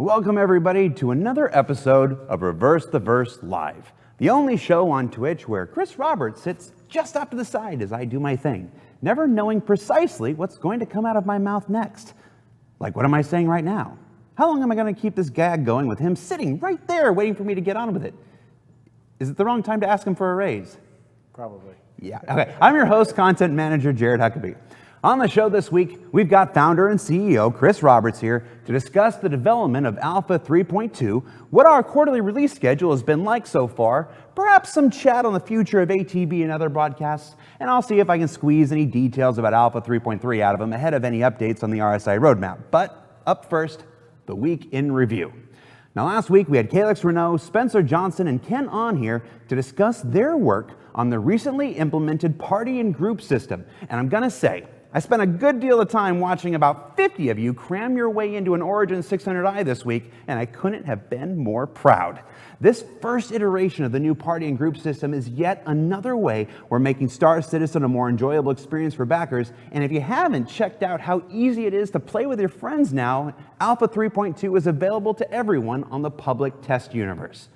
Welcome everybody to another episode of Reverse the Verse Live, the only show on Twitch where Chris Roberts sits just off to the side as I do my thing, never knowing precisely what's going to come out of my mouth next. Like, what am I saying right now? How long am I going to keep this gag going with him sitting right there waiting for me to get on with it? Is it the wrong time to ask him for a raise? Probably. Yeah. Okay. I'm your host, content manager, Jared Huckabee. On the show this week, we've got founder and CEO Chris Roberts here to discuss the development of Alpha 3.2, what our quarterly release schedule has been like so far, perhaps some chat on the future of ATV and other broadcasts, and I'll see if I can squeeze any details about Alpha 3.3 out of him ahead of any updates on the RSI roadmap. But up first, the week in review. Now last week we had Calix Renault, Spencer Johnson, and Ken on here to discuss their work on the recently implemented party and group system. And I'm gonna say, I spent a good deal of time watching about 50 of you cram your way into an Origin 600i this week, and I couldn't have been more proud. This first iteration of the new party and group system is yet another way we're making Star Citizen a more enjoyable experience for backers, and if you haven't checked out how easy it is to play with your friends now, Alpha 3.2 is available to everyone on the public test universe.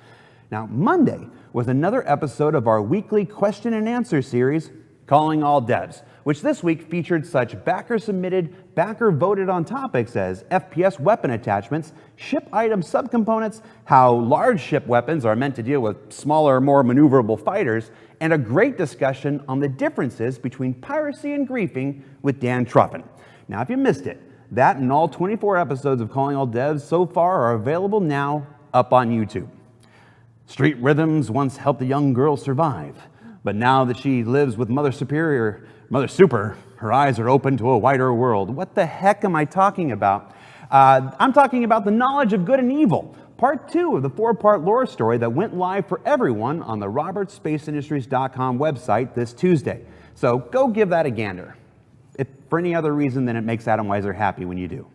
Now, Monday was another episode of our weekly question and answer series, Calling All Devs, which this week featured such backer-submitted, backer-voted-on topics as FPS weapon attachments, ship item subcomponents, how large ship weapons are meant to deal with smaller, more maneuverable fighters, and a great discussion on the differences between piracy and griefing with Dan Truffin. Now, if you missed it, that and all 24 episodes of Calling All Devs so far are available now up on YouTube. Street rhythms once helped a young girl survive, but now that she lives with Mother Super, her eyes are open to a wider world. What the heck am I talking about? I'm talking about the knowledge of good and evil, part 2 of the 4-part lore story that went live for everyone on the robertsspaceindustries.com website this Tuesday. So go give that a gander, if for any other reason than it makes Adam Weiser happy when you do.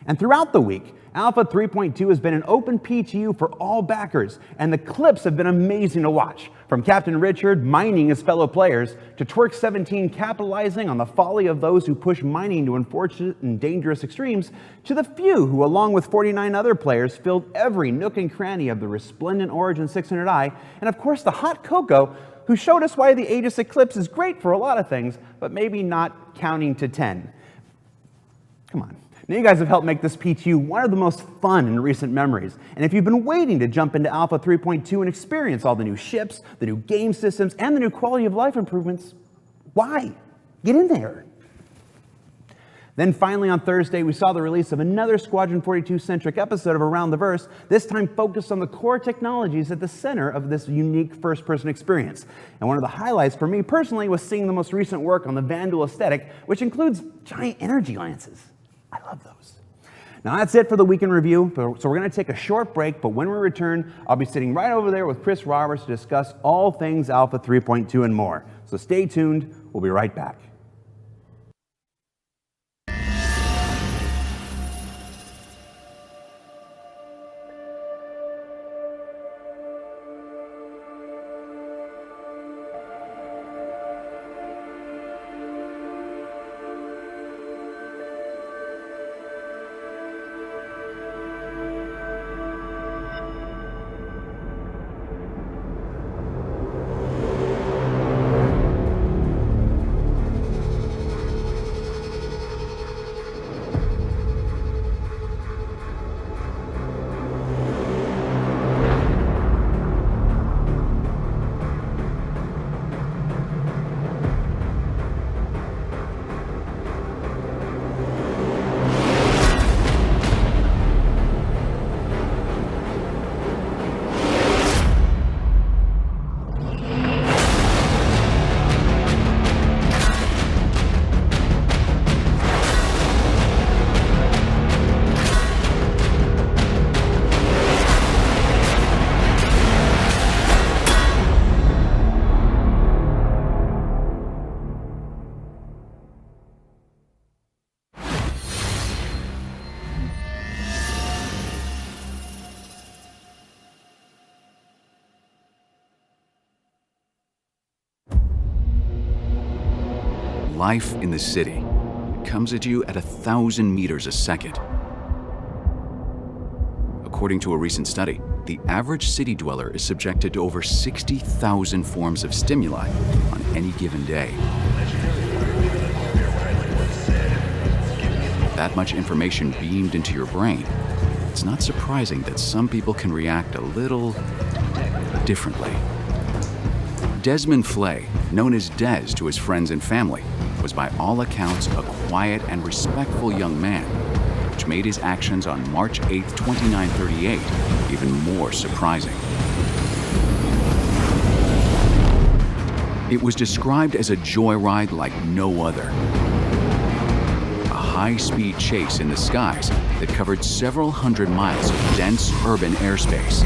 And throughout the week, Alpha 3.2 has been an open PTU for all backers, and the clips have been amazing to watch. From Captain Richard mining his fellow players, to Twerk17 capitalizing on the folly of those who push mining to unfortunate and dangerous extremes, to the few who, along with 49 other players, filled every nook and cranny of the resplendent Origin 600i, and of course the hot Coco, who showed us why the Aegis Eclipse is great for a lot of things, but maybe not counting to 10. Come on. Now you guys have helped make this PTU one of the most fun in recent memories. And if you've been waiting to jump into Alpha 3.2 and experience all the new ships, the new game systems, and the new quality of life improvements, why? Get in there. Then finally on Thursday, we saw the release of another Squadron 42-centric episode of Around the Verse, this time focused on the core technologies at the center of this unique first-person experience. And one of the highlights for me personally was seeing the most recent work on the Vandal aesthetic, which includes giant energy lances. I love those. Now that's it for the week in review. So we're going to take a short break, but when we return, I'll be sitting right over there with Chris Roberts to discuss all things Alpha 3.2 and more. So stay tuned. We'll be right back. Life in the city comes at you at 1,000 meters a second. According to a recent study, the average city dweller is subjected to over 60,000 forms of stimuli on any given day. That much information beamed into your brain, it's not surprising that some people can react a little differently. Desmond Flay, known as Des to his friends and family, was by all accounts a quiet and respectful young man, which made his actions on March 8, 2938 even more surprising. It was described as a joyride like no other. A high-speed chase in the skies that covered several hundred miles of dense urban airspace.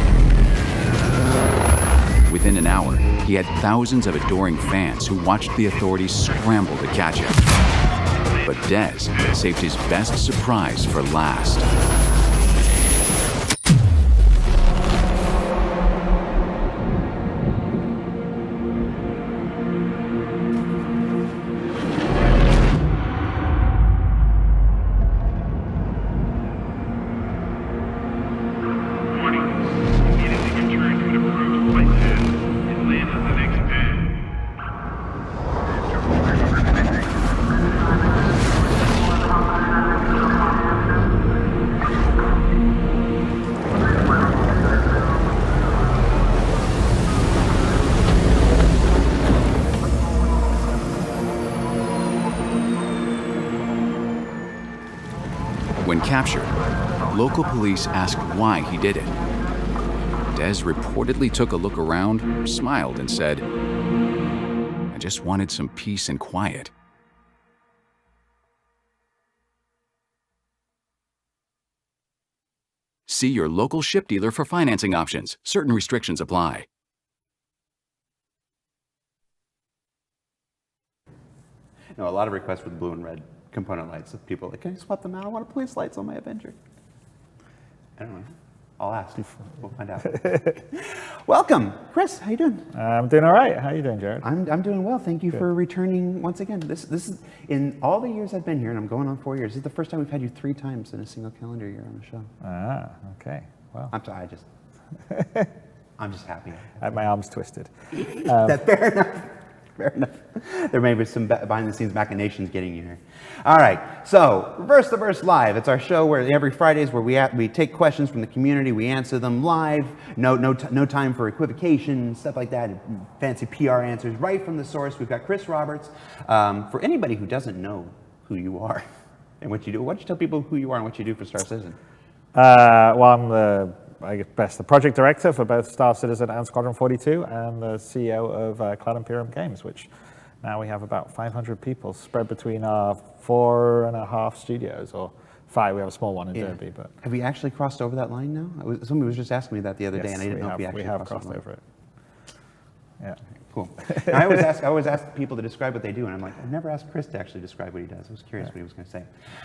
Within an hour, he had thousands of adoring fans who watched the authorities scramble to catch him. But Des saved his best surprise for last. When captured, local police asked why he did it. Des reportedly took a look around, smiled, and said, "I just wanted some peace and quiet." See your local ship dealer for financing options. Certain restrictions apply. A lot of requests with blue and red component lights of people like, can I swap them out? I want police lights on my Avenger. I don't know. I'll ask. We'll find out. Welcome, Chris. How you doing? I'm doing all right. How are you doing, Jared? I'm doing well. Thank you for returning once again. This is in all the years I've been here, and I'm going on 4 years. This is the first time we've had you 3 times in a single calendar year on the show. Ah, okay. Well, I'm sorry. I'm just happy. I had my arms twisted. That's fair enough. Fair enough. There may be some behind-the-scenes machinations getting you here. All right, so Reverse the Verse Live. It's our show where every Fridays where we take questions from the community, we answer them live. No time for equivocation, stuff like that. Fancy PR answers right from the source. We've got Chris Roberts. For anybody who doesn't know who you are and what you do, why don't you tell people who you are and what you do for Star Citizen? Well, I'm the project director for both Star Citizen and Squadron 42, and the CEO of Cloud Imperium Games, which now we have about 500 people spread between our 4.5 studios, or 5. We have a small one in Derby. But have we actually crossed over that line now? Somebody was just asking me that the other day, and I didn't know if we actually crossed over it. Yeah. Cool. Now, I always ask people to describe what they do, and I'm like, I've never asked Chris to actually describe what he does. I was curious what he was going to say.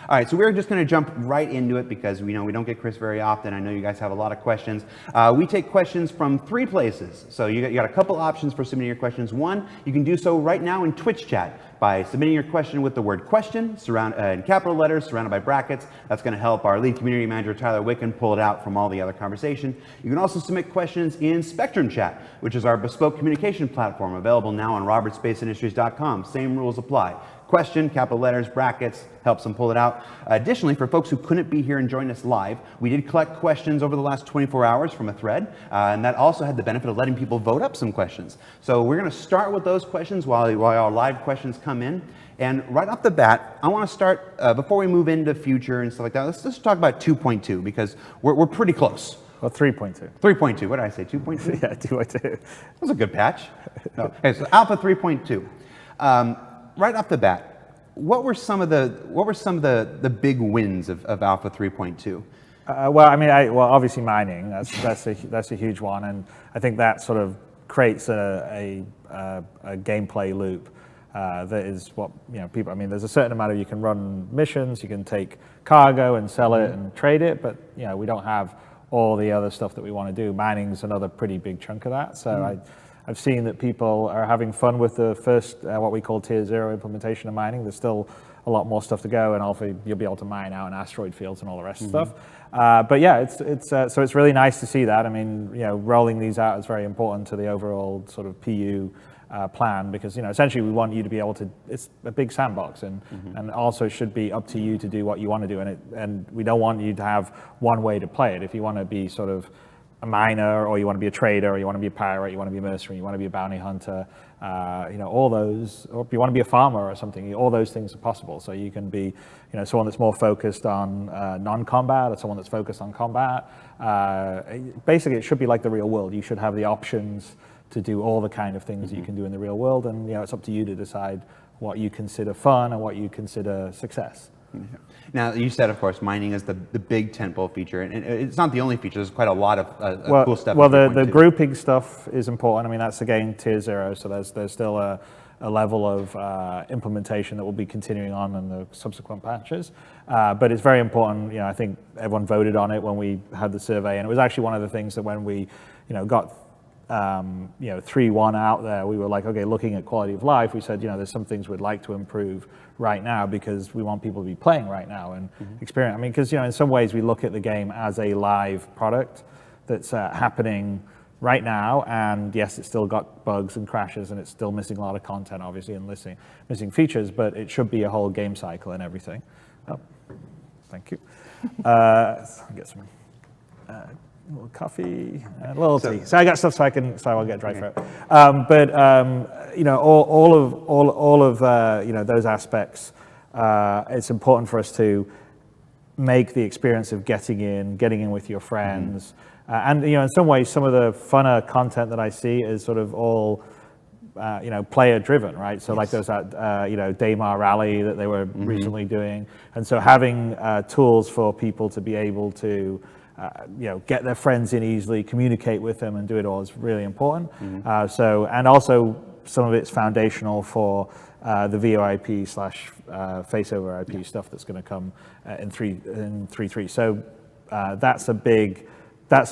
All right, so we're just going to jump right into it because we don't get Chris very often. I know you guys have a lot of questions. We take questions from 3 places. So you got a couple options for submitting your questions. One, you can do so right now in Twitch chat by submitting your question with the word question in capital letters surrounded by brackets. That's going to help our lead community manager, Tyler Wicken, pull it out from all the other conversation. You can also submit questions in Spectrum chat, which is our bespoke communication platform available now on robertspaceindustries.com. Same rules apply. Question, capital letters, brackets, helps them pull it out. Additionally, for folks who couldn't be here and join us live, we did collect questions over the last 24 hours from a thread, and that also had the benefit of letting people vote up some questions. So we're going to start with those questions while our live questions come in. And right off the bat, I want to start, before we move into future and stuff like that, let's just talk about 2.2 because we're pretty close. Well, 3.2. 3.2, what did I say, 2.2? Yeah, 2.2. That was a good patch. No. Okay, so Alpha 3.2. Right off the bat, what were some of the big wins of Alpha 3.2? Well, I mean, obviously mining. That's a huge one, and I think that sort of creates a gameplay loop that is what people. I mean, there's a certain amount of you can run missions, you can take cargo and sell it and trade it, but we don't have all the other stuff that we want to do. Mining's another pretty big chunk of that. So I've seen that people are having fun with the first, what we call tier 0 implementation of mining. There's still a lot more stuff to go, and also you'll be able to mine out in asteroid fields and all the rest of stuff. But yeah, so it's really nice to see that. I mean, rolling these out is very important to the overall sort of PU plan, because essentially we want you to be able to. It's a big sandbox, and also it should be up to you to do what you want to do, and we don't want you to have one way to play it. If you want to be sort of a miner, or you want to be a trader, or you want to be a pirate, you want to be a mercenary, you want to be a bounty hunter, all those, or if you want to be a farmer or something, all those things are possible. So you can be, someone that's more focused on non-combat, or someone that's focused on combat. Basically, it should be like the real world. You should have the options to do all the kind of things that you can do in the real world, and it's up to you to decide what you consider fun and what you consider success. Now, you said, of course, mining is the big tentpole feature, and it's not the only feature. There's quite a lot of cool stuff. Well, the grouping stuff is important. I mean, that's again tier 0, so there's still a level of implementation that will be continuing on in the subsequent patches. But it's very important. I think everyone voted on it when we had the survey, and it was actually one of the things that when we, got 3.1 out there, we were like, okay, looking at quality of life, we said, there's some things we'd like to improve right now, because we want people to be playing right now and experience. I mean, because in some ways we look at the game as a live product that's happening right now, and yes, it's still got bugs and crashes, and it's still missing a lot of content, obviously, and missing features, but it should be a whole game cycle and everything. Oh, thank you. Get some. A little coffee, a little tea. So I got stuff so I won't get dry throat. But all of those aspects. It's important for us to make the experience of getting in with your friends, and in some ways, some of the funner content that I see is sort of all player driven, right? So like there's that Daymar rally that they were recently doing, and so having tools for people to be able to get their friends in easily, communicate with them, and do it all is really important. And also some of it's foundational for the VoIP / face over IP stuff that's going to come in 3.3. So that's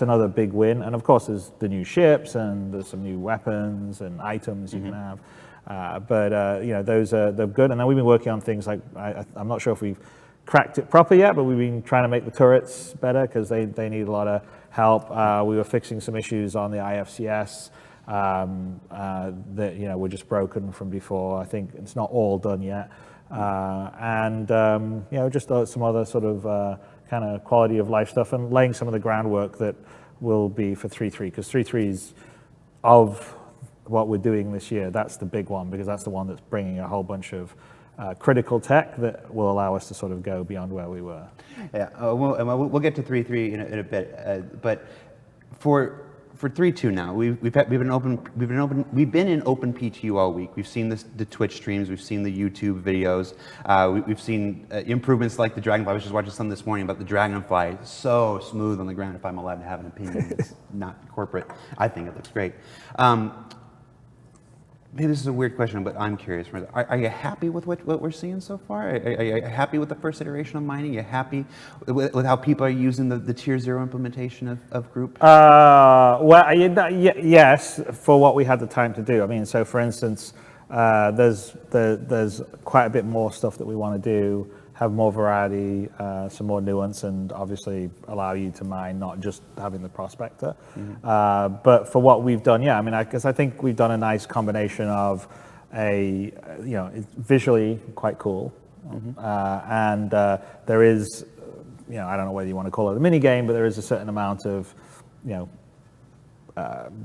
another big win. And of course, there's the new ships, and there's some new weapons and items you can have. Those they're good. And then we've been working on things like I'm not sure if we've cracked it proper yet, but we've been trying to make the turrets better, because they need a lot of help. We were fixing some issues on the IFCS that were just broken from before. I think it's not all done yet, just some other sort of kind of quality of life stuff, and laying some of the groundwork that will be for 3.3, because 3.3 is of what we're doing this year. That's the big one, because that's the one that's bringing a whole bunch of critical tech that will allow us to sort of go beyond where we were. Yeah, we'll get to 3.3 in a bit, but for 3.2 now, we've been in open PTU all week. We've seen the Twitch streams, we've seen the YouTube videos, we've seen improvements like the Dragonfly. I was just watching some this morning about the Dragonfly. It's so smooth on the ground. If I'm allowed to have an opinion, it's not corporate. I think it looks great. Maybe this is a weird question, but I'm curious. Are you happy with what we're seeing so far? Are you happy with the first iteration of mining? Are you happy with how people are using the tier 0 implementation of group? Yes, for what we had the time to do. I mean, so for instance, there's quite a bit more stuff that we want to do, have more variety, some more nuance, and obviously allow you to mine, not just having the prospector. But for what we've done, I mean, I think we've done a nice combination of it's visually quite cool, and there is, I don't know whether you want to call it a mini game, but there is a certain amount of,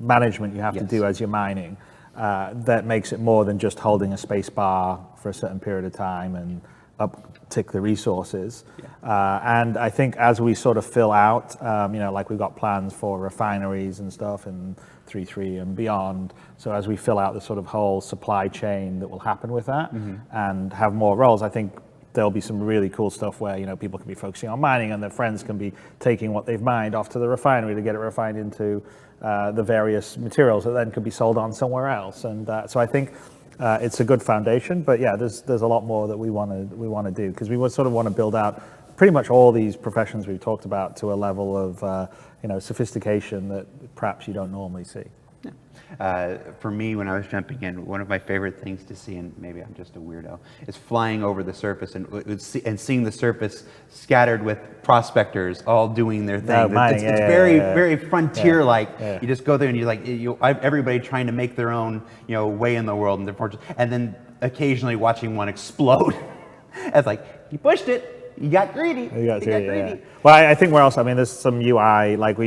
management you have to do as you're mining that makes it more than just holding a space bar for a certain period of time and uptick the resources. And I think as we sort of fill out, like we've got plans for refineries and stuff in 3.3 and beyond. So as we fill out the sort of whole supply chain that will happen with that and have more roles, I think there'll be some really cool stuff where, people can be focusing on mining and their friends can be taking what they've mined off to the refinery to get it refined into the various materials that then could be sold on somewhere else. And so I think it's a good foundation, but there's a lot more that we want to do, because we sort of want to build out pretty much all these professions we've talked about to a level of sophistication that perhaps you don't normally see. For me, when I was jumping in, one of my favorite things to see, and maybe I'm just a weirdo, is flying over the surface and seeing the surface scattered with prospectors all doing their thing. It's very frontier-like. You just go there and everybody trying to make their own way in the world, and then occasionally watching one explode. It's like, you pushed it, you got greedy. You got greedy. Yeah. Well, I think we're also, there's some UI, like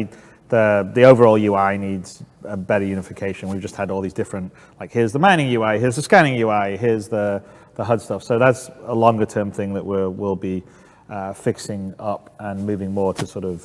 the overall UI needs a better unification. We've just had all these different, like here's the mining UI, here's the scanning UI, here's the HUD stuff. So that's a longer term thing that we'll be fixing up and moving more to sort of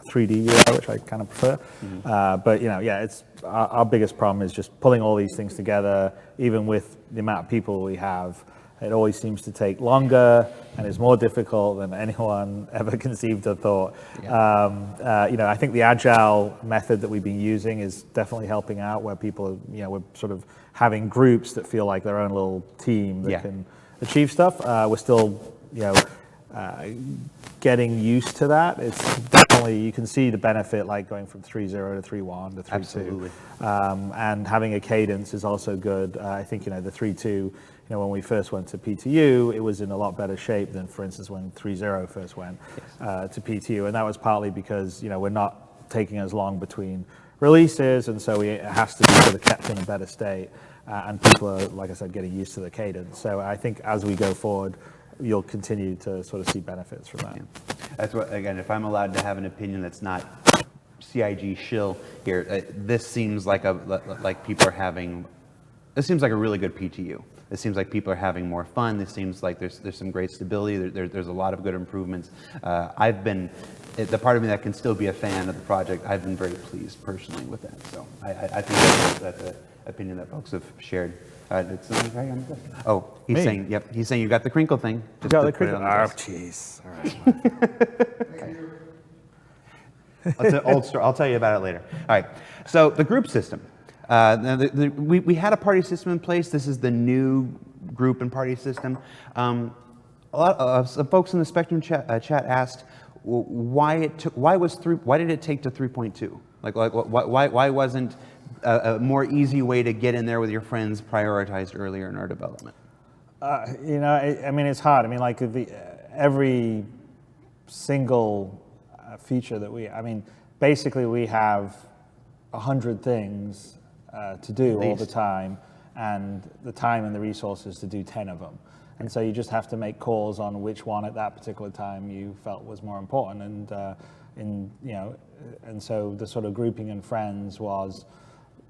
3D UI, which I kind of prefer. But it's our biggest problem is just pulling all these things together. Even with the amount of people we have, it always seems to take longer and is more difficult than anyone ever conceived or thought. I think the agile method that we've been using is definitely helping out, where people, we're sort of having groups that feel like their own little team that can achieve stuff. We're still, getting used to that. It's definitely, you can see the benefit, like going from 3.0 to 3.1 to 3.2. Absolutely. And having a cadence is also good. I think, the 3.2, when we first went to PTU, it was in a lot better shape than, for instance, when 3.0 first went to PTU. And that was partly because, we're not taking as long between releases, and so it has to be sort of kept in a better state. And people are, like I said, getting used to the cadence. So I think as we go forward, you'll continue to sort of see benefits from that. That's what, again, if I'm allowed to have an opinion that's not CIG shill here, this seems like people are having, this seems like a really good PTU. It seems like people are having more fun. This seems like there's some great stability. There's a lot of good improvements. I've been, the part of me that can still be a fan of the project, I've been very pleased personally with that. So I think that's an opinion that folks have shared. He's saying, yep. He's saying you got the crinkle thing. Just got the crinkle. Oh, jeez. All right. It's an old story. I'll tell you about it later. All right. So the group system. We had a party system in place. This is the new group and party system. A lot of some folks in the Spectrum chat asked why did it take to 3.2? Why wasn't a more easy way to get in there with your friends prioritized earlier in our development? It's hard. Every single feature that basically we have 100 things to do all the time, and the time and the resources to do 10 of them. And so you just have to make calls on which one at that particular time you felt was more important. And so the sort of grouping and friends was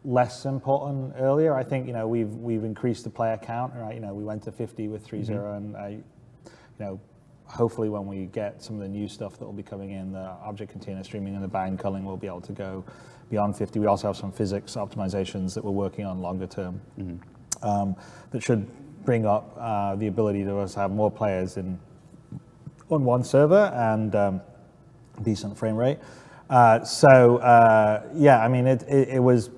less important earlier. I think we've increased the player count. Right? We went to 50 with 3.0, and hopefully when we get some of the new stuff that will be coming in, the object container streaming and the bind culling, we'll be able to go beyond 50. We also have some physics optimizations that we're working on longer term that should bring up the ability to us have more players on one server and decent frame rate. It was,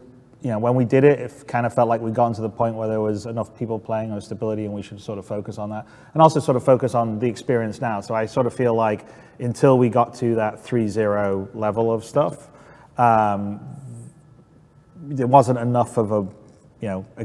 when we did it, it kind of felt like we'd gotten to the point where there was enough people playing or stability, and we should sort of focus on that. And also sort of focus on the experience now. So I sort of feel like until we got to that 3.0 level of stuff, there wasn't enough of a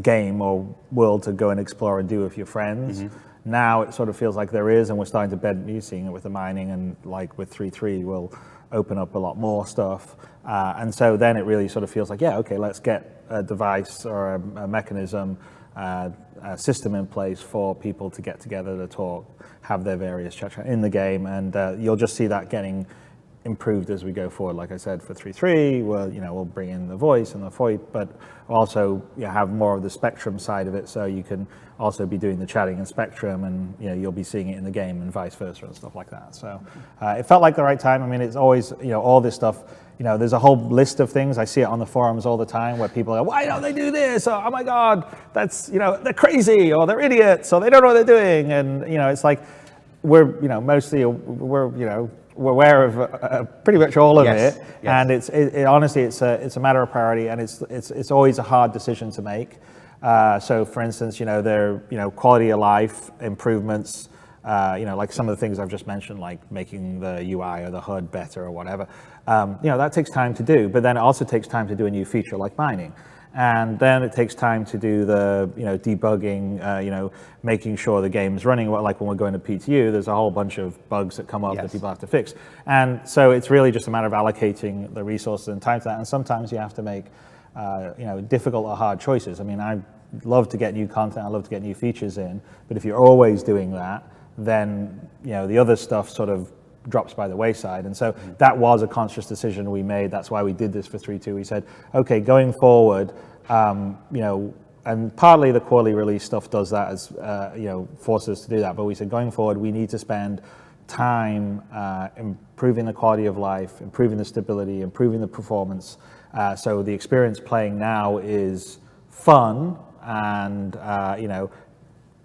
game or world to go and explore and do with your friends. Now it sort of feels like there is, and we're starting to bed, you're seeing it with the mining, and like with 3.3, we'll open up a lot more stuff. And so then it really sort of feels like, let's get a device or a mechanism, a system in place for people to get together to talk, have their various chats in the game, and you'll just see that getting improved as we go forward. Like I said, for 3.3, we'll bring in the voice and the VoIP, but also have more of the Spectrum side of it, so you can also be doing the chatting in Spectrum, and you'll be seeing it in the game and vice versa and stuff like that. So it felt like the right time. It's always, all this stuff, there's a whole list of things. I see it on the forums all the time where people are, why don't they do this? Or, oh my God, that's, they're crazy, or they're idiots, or they don't know what they're doing. And, it's like, we're aware of pretty much all of it, and it's honestly it's a matter of priority, and it's always a hard decision to make. So, for instance, there quality of life improvements, like some of the things I've just mentioned, like making the UI or the HUD better or whatever. That takes time to do, but then it also takes time to do a new feature like mining. and then it takes time to do the debugging, making sure the game's running. Like when we're going to PTU, there's a whole bunch of bugs that come up that people have to fix, and so it's really just a matter of allocating the resources and time to that. And sometimes you have to make difficult or hard choices. I mean, I love to get new content, I love to get new features in, but if you're always doing that, then the other stuff sort of drops by the wayside. And so that was a conscious decision we made. That's why we did this for 3.2. We said, okay, going forward, and partly the quarterly release stuff does that, as forces us to do that. But we said, going forward, we need to spend time improving the quality of life, improving the stability, improving the performance. So the experience playing now is fun and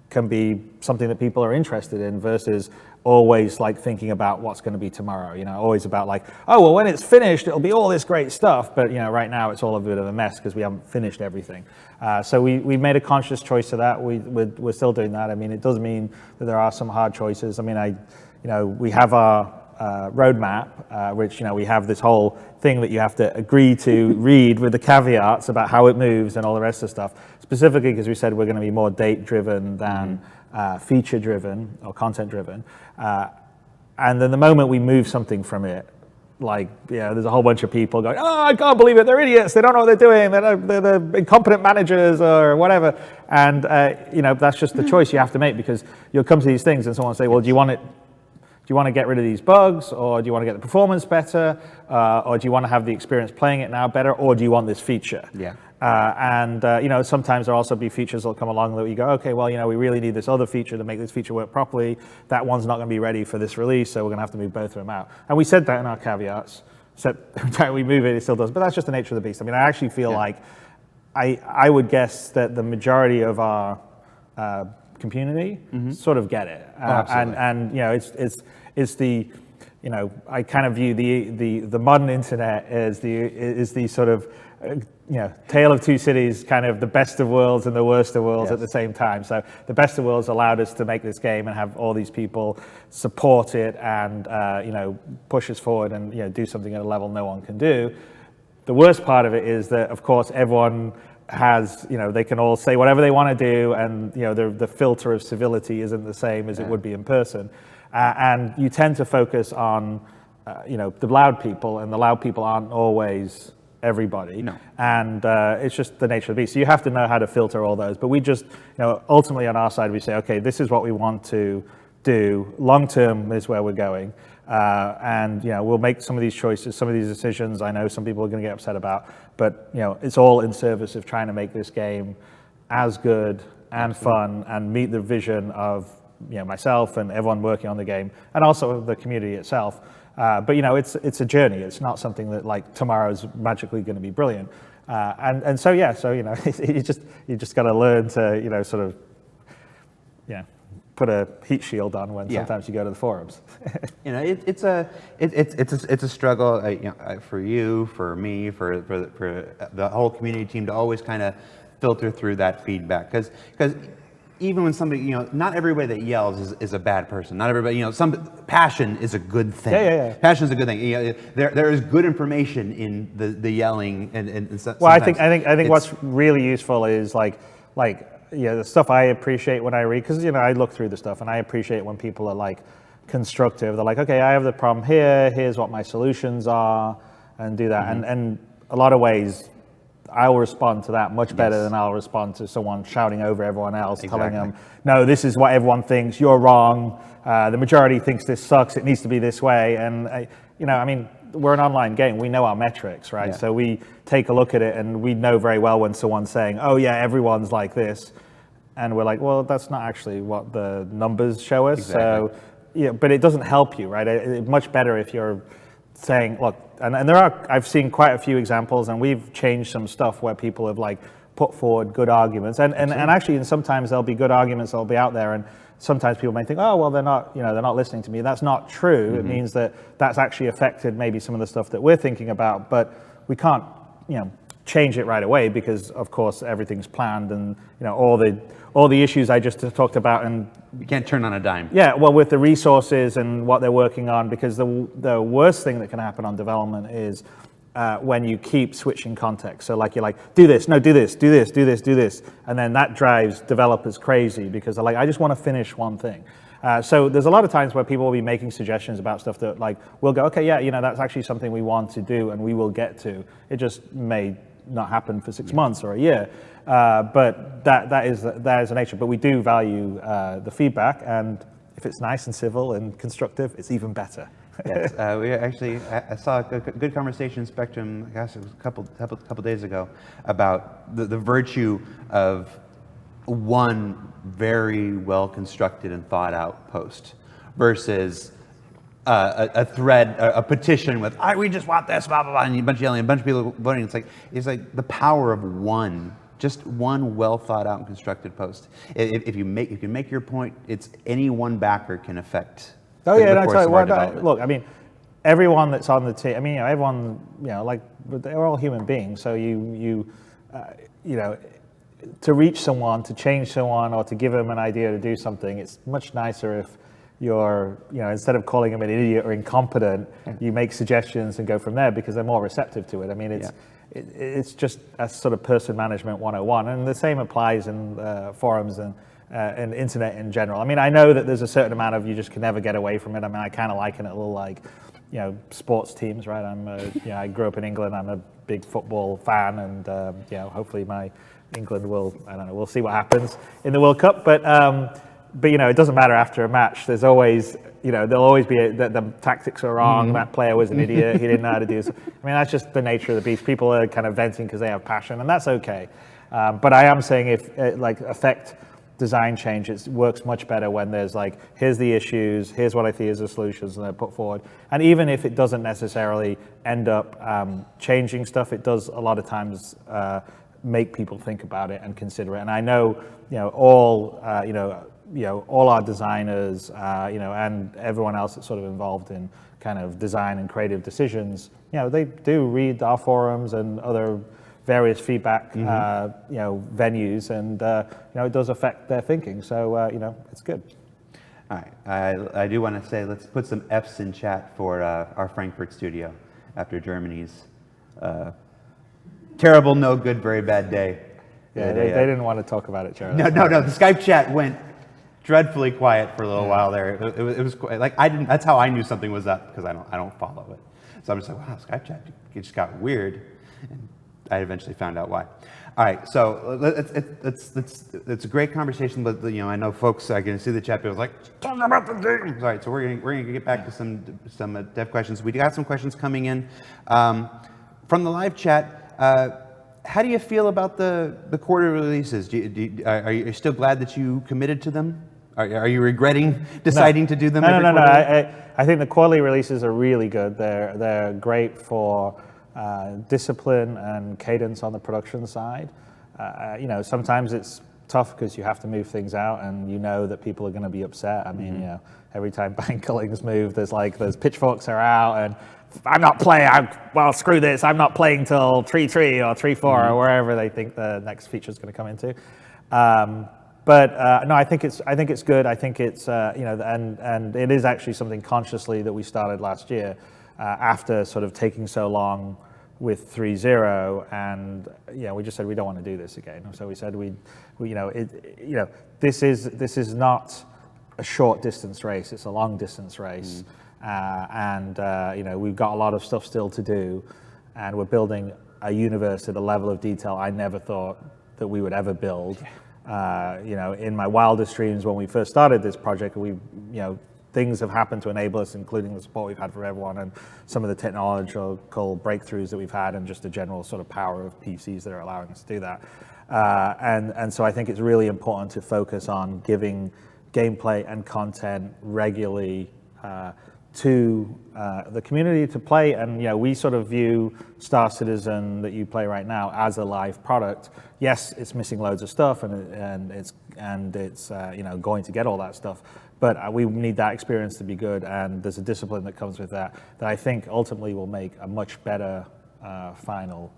can be something that people are interested in, versus always like thinking about what's going to be tomorrow. Always about like, oh well, when it's finished, it'll be all this great stuff. But right now it's all a bit of a mess because we haven't finished everything. So we made a conscious choice of that. We're still doing that. I mean, it does mean that there are some hard choices. I mean, we have our roadmap, which we have this whole thing that you have to agree to read with the caveats about how it moves and all the rest of the stuff. Specifically because we said we're going to be more date-driven than feature-driven or content-driven. And then the moment we move something from it, there's a whole bunch of people going, oh, I can't believe it, they're idiots, they don't know what they're doing, they're incompetent managers or whatever. And that's just the choice you have to make, because you'll come to these things and someone will say, well, do you want to get rid of these bugs, or do you want to get the performance better, or do you want to have the experience playing it now better, or do you want this feature? Yeah. Sometimes there'll also be features that'll come along that you go, okay, well, we really need this other feature to make this feature work properly. That one's not going to be ready for this release, so we're going to have to move both of them out. And we said that in our caveats. So every time we move it, it still does. But that's just the nature of the beast. I mean, I actually feel like I would guess that the majority of our community sort of get it. And it's the I kind of view the modern internet as the sort of tale of two cities, kind of the best of worlds and the worst of worlds at the same time. So the best of worlds allowed us to make this game and have all these people support it and push us forward and do something at a level no one can do. The worst part of it is that, of course, everyone has, they can all say whatever they want to do, and the filter of civility isn't the same as it would be in person. And you tend to focus on the loud people, and the loud people aren't always everybody. No. And it's just the nature of the beast. So you have to know how to filter all those. But we just, ultimately on our side, we say, okay, this is what we want to do. Long term is where we're going. And we'll make some of these choices, some of these decisions I know some people are going to get upset about, but it's all in service of trying to make this game as good and fun and meet the vision of myself and everyone working on the game, and also the community itself. But it's a journey. It's not something that like tomorrow's magically going to be brilliant. So you just got to learn to sort of put a heat shield on when sometimes you go to the forums. It's a struggle, for you, for me, for the whole community team to always kind of filter through that feedback, because even when somebody, not everybody that yells is a bad person. Not everybody, some passion is a good thing. Yeah. Passion is a good thing. There is good information in the yelling and stuff. Well, I think what's really useful is like the stuff I appreciate when I read, because I look through the stuff and I appreciate when people are like constructive. They're like, okay, I have the problem here. Here's what my solutions are, and do that. And a lot of ways, I'll respond to that much better than I'll respond to someone shouting over everyone else, telling them, no, this is what everyone thinks, you're wrong, the majority thinks this sucks, it needs to be this way. And, we're an online game, we know our metrics, right? So we take a look at it and we know very well when someone's saying, oh yeah, everyone's like this. And we're like, well, that's not actually what the numbers show us. So, but it doesn't help you, right? It's much better if you're saying, look, and I've seen quite a few examples, and we've changed some stuff where people have like put forward good arguments, and actually, and sometimes there'll be good arguments that'll be out there, and sometimes people may think, oh well, they're not listening to me. That's not true. It means that that's actually affected maybe some of the stuff that we're thinking about, but we can't change it right away, because of course everything's planned, and all the issues I just talked about, and you can't turn on a dime. Yeah, well, with the resources and what they're working on, because the worst thing that can happen on development is when you keep switching context. So like you're like, do this, no, do this, do this, do this, do this. And then that drives developers crazy because they're like, I just want to finish one thing. So there's a lot of times where people will be making suggestions about stuff that like, we'll go, okay, yeah, that's actually something we want to do and we will get to. It just may not happen for 6 months or a year. But that is the nature. But we do value the feedback, and if it's nice and civil and constructive, it's even better. Yes, I saw a good conversation in Spectrum, I guess it was a couple days ago, about the virtue of one very well constructed and thought out post versus a thread, a petition with we just want this, blah blah blah, and a bunch of yelling, a bunch of people voting. It's like the power of just one well thought out and constructed post. If you can make your point, it's any one backer can affect. Oh yeah, no, totally. Well, look, I mean, everyone that's on the team. I mean, everyone, like they're all human beings. So to reach someone, to change someone, or to give them an idea to do something, it's much nicer if you're, instead of calling them an idiot or incompetent, you make suggestions and go from there because they're more receptive to it. I mean, it's just a sort of person management 101, and the same applies in forums and internet in general. I mean, I know that there's a certain amount of you just can never get away from it. I mean, I kind of liken it a little like, sports teams, right? I grew up in England. I'm a big football fan, and hopefully my England will, I don't know, we'll see what happens in the World Cup. But it doesn't matter after a match. There's always, there'll always be the tactics are wrong. That player was an idiot. He didn't know how to do this. I mean, that's just the nature of the beast. People are kind of venting because they have passion, and that's okay. But I am saying if affect design change, it works much better when there's like, here's the issues, here's what I see as the solutions, and they're put forward. And even if it doesn't necessarily end up changing stuff, it does a lot of times make people think about it and consider it. And I know, all our designers, and everyone else that's sort of involved in kind of design and creative decisions, they do read our forums and other various feedback, venues, and it does affect their thinking. So it's good. All right, I do want to say let's put some F's in chat for our Frankfurt studio after Germany's terrible, no good, very bad day. Yeah, they didn't want to talk about it, Jared. No. The Skype chat went dreadfully quiet for a little while there. It was like I didn't. That's how I knew something was up because I don't follow it. So I'm just like, wow, Skype chat it just got weird. And I eventually found out why. All right, so it's a great conversation, but I know folks. I can see the chat. People like talking about the game. All right, so we're gonna get back to some dev questions. We got some questions coming in from the live chat. How do you feel about the quarter releases? Are you still glad that you committed to them? Are you regretting deciding to do them? No. I think the quarterly releases are really good. They're great for discipline and cadence on the production side. Sometimes it's tough because you have to move things out, and that people are going to be upset. I mean, every time Banklings move, there's pitchforks are out, and I'm not playing. Well, screw this. I'm not playing till 3.3 or 3.4 or wherever they think the next feature is going to come into. No, I think it's good. I think it's and it is actually something consciously that we started last year after sort of taking so long with 3.0, and we just said we don't want to do this again. So we said this is not a short distance race. It's a long distance race. We've got a lot of stuff still to do, and we're building a universe at a level of detail I never thought that we would ever build. In my wildest dreams when we first started this project, things have happened to enable us, including the support we've had from everyone and some of the technological breakthroughs that we've had, and just the general sort of power of PCs that are allowing us to do that. And so I think it's really important to focus on giving gameplay and content regularly to the community to play. And we sort of view Star Citizen that you play right now as a live product. Yes, it's missing loads of stuff, and it's going to get all that stuff, but we need that experience to be good, and there's a discipline that comes with that I think ultimately will make a much better final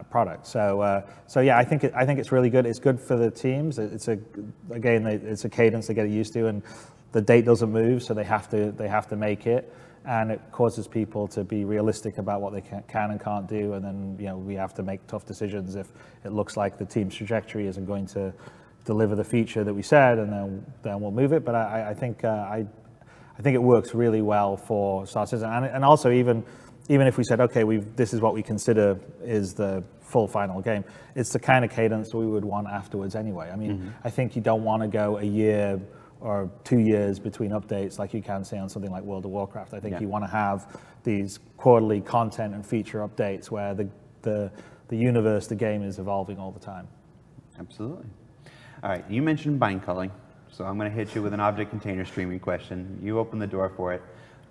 product. So yeah, I think it's really good. It's good for the teams. It's a cadence they get used to, and the date doesn't move, so they have to make it. and it causes people to be realistic about what they can and can't do, and then we have to make tough decisions if it looks like the team's trajectory isn't going to deliver the feature that we said, and then we'll move it. But I think it works really well for Star Citizen, and also even if we said, okay, this is what we consider is the full final game, it's the kind of cadence we would want afterwards anyway. I mean, I think you don't want to go a year or 2 years between updates like you can say on something like World of Warcraft. I think you want to have these quarterly content and feature updates where the universe, the game is evolving all the time. Absolutely. All right, you mentioned bind culling, so I'm going to hit you with an object container streaming question. You open the door for it.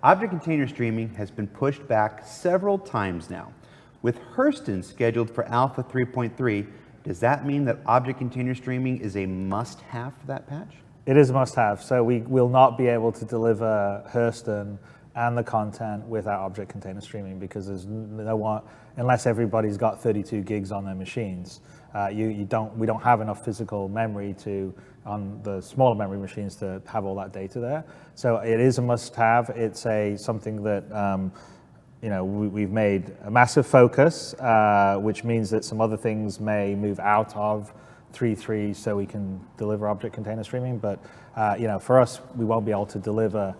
Object container streaming has been pushed back several times now. With Hurston scheduled for Alpha 3.3, does that mean that object container streaming is a must-have for that patch? It is a must-have. So we will not be able to deliver Hurston and the content without object container streaming, because there's no one, unless everybody's got 32 gigs on their machines. We don't have enough physical memory on the smaller memory machines to have all that data there. So it is a must-have. It's something that we've made a massive focus, which means that some other things may move out of 3.3 so we can deliver object container streaming. But for us, we won't be able to deliver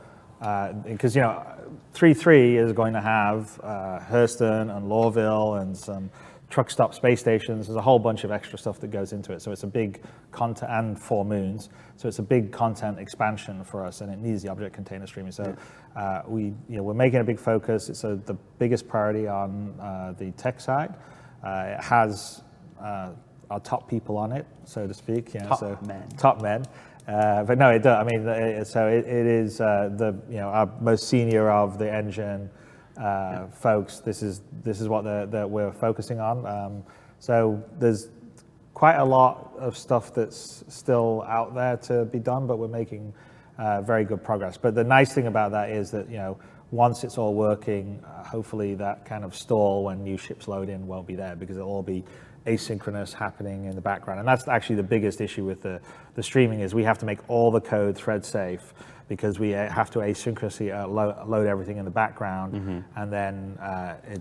because 3.3 is going to have Hurston and Lorville and some truck stop space stations. There's a whole bunch of extra stuff that goes into it. So it's a big content, and 4 moons. So it's a big content expansion for us, and it needs the object container streaming. So we're making a big focus. It's the biggest priority on the tech side. It has our top people on it, so to speak. Top men. But no, it does. I mean, it is our most senior of the engine folks. This is what that we're focusing on. So there's quite a lot of stuff that's still out there to be done, but we're making very good progress. But the nice thing about that is that once it's all working, hopefully that kind of stall when new ships load in won't be there, because it'll all be asynchronous happening in the background. And that's actually the biggest issue with the streaming, is we have to make all the code thread safe, because we have to asynchronously load everything in the background, and then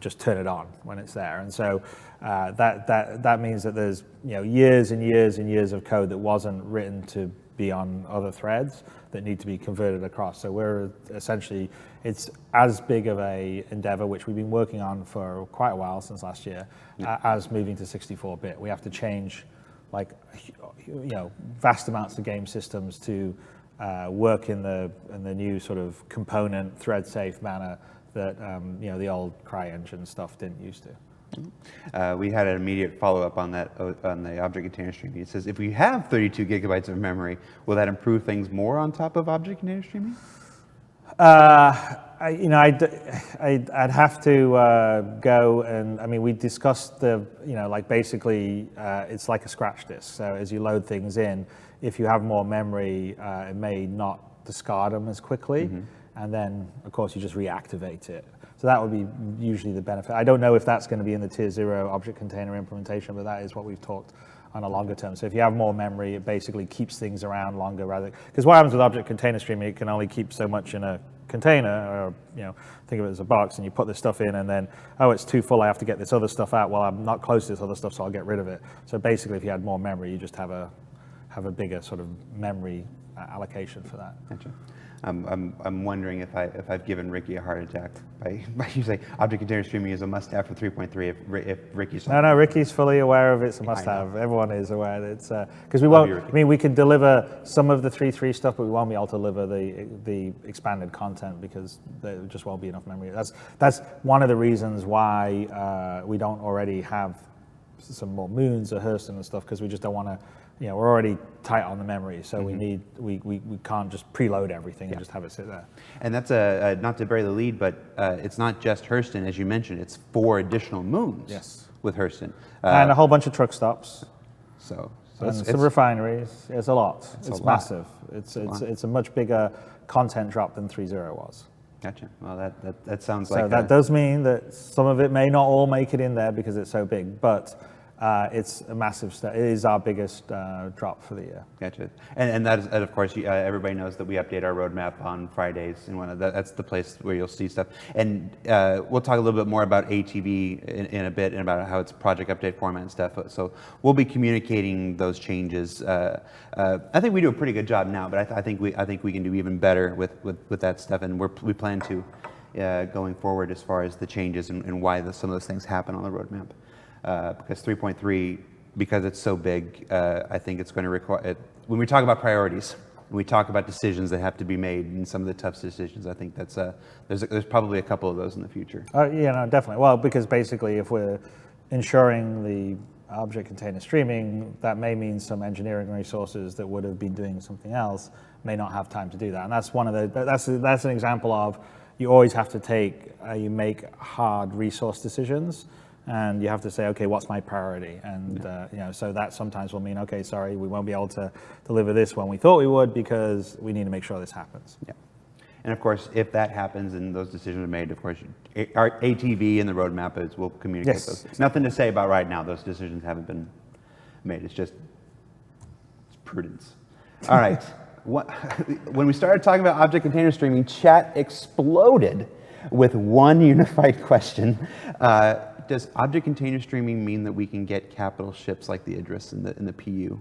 just turn it on when it's there. And so that means that there's years and years and years of code that wasn't written to be on other threads that need to be converted across. So we're essentially, it's as big of a endeavor, which we've been working on for quite a while, since last year, as moving to 64-bit. We have to change vast amounts of game systems to work in the new sort of component thread safe manner that the old CryEngine stuff didn't used to. We had an immediate follow-up on that on the object container streaming. It says, if we have 32 gigabytes of memory, will that improve things more on top of object container streaming? I'd have to go and, I mean, we discussed basically it's like a scratch disk. So as you load things in, if you have more memory, it may not discard them as quickly. And then, of course, you just reactivate it. So that would be usually the benefit. I don't know if that's going to be in the Tier 0 object container implementation, but that is what we've talked on a longer term. So if you have more memory, it basically keeps things around longer, because what happens with object container streaming, it can only keep so much in a container, or think of it as a box, and you put this stuff in, and then, oh, it's too full, I have to get this other stuff out. Well, I'm not close to this other stuff, so I'll get rid of it. So basically, if you had more memory, you just have a bigger sort of memory allocation for that. Gotcha. I'm wondering if I've given Ricky a heart attack by saying object container streaming is a must-have for 3.3. If Ricky's no, Ricky's fully aware of it's a must-have. Everyone is aware that it's because we won't. I mean, we can deliver some of the 3.3 stuff, but we won't be able to deliver the expanded content because there just won't be enough memory. That's one of the reasons why we don't already have some more moons or Hurston and stuff, because we just don't want to. We're already tight on the memory, so we can't just preload everything and just have it sit there. And that's not to bury the lead, but it's not just Hurston, as you mentioned. It's 4 additional moons with Hurston. And a whole bunch of truck stops. So and some refineries. It's a lot. It's massive. It's a much bigger content drop than 3.0 was. Gotcha. Well, that sounds so like... that does mean that some of it may not all make it in there because it's so big, but it's a massive step. It is our biggest drop for the year. Gotcha. And that is, and of course, everybody knows that we update our roadmap on Fridays, and that's the place where you'll see stuff. And we'll talk a little bit more about ATV in a bit, and about how it's project update format and stuff. So we'll be communicating those changes. I think we do a pretty good job now, but I think we can do even better with that stuff, and we plan to going forward as far as the changes and why some of those things happen on the roadmap. Because 3.3, because it's so big, I think it's going to require, when we talk about priorities, when we talk about decisions that have to be made, and some of the tough decisions, I think that's there's probably a couple of those in the future. Yeah, no, definitely. Well, because basically if we're ensuring the object container streaming, that may mean some engineering resources that would have been doing something else may not have time to do that. And that's that's an example of, you always have to you make hard resource decisions. And you have to say, okay, what's my priority? And so that sometimes will mean, okay, sorry, we won't be able to deliver this when we thought we would, because we need to make sure this happens. Yeah. And of course, if that happens and those decisions are made, of course, our ATV and the roadmap will communicate those. Nothing to say about right now. Those decisions haven't been made. It's prudence. All right. When we started talking about object container streaming, chat exploded with one unified question. Does object container streaming mean that we can get capital ships like the Idris in the PU?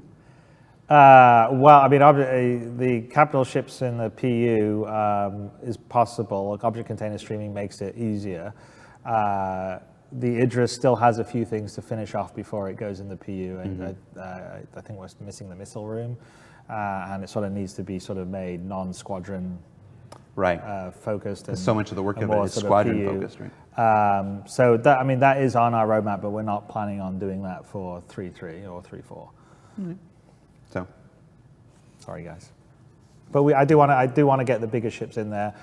Well, I mean, the capital ships in the PU is possible. Like, object container streaming makes it easier. The Idris still has a few things to finish off before it goes in the PU, and I think we're missing the missile room, and it sort of needs to be sort of made non-squadron focused. And so much of the work of it is squadron focused, right? So that is on our roadmap, but we're not planning on doing that for 3.3 or 3.4. Mm-hmm. So, sorry guys, but I do want to get the bigger ships in there.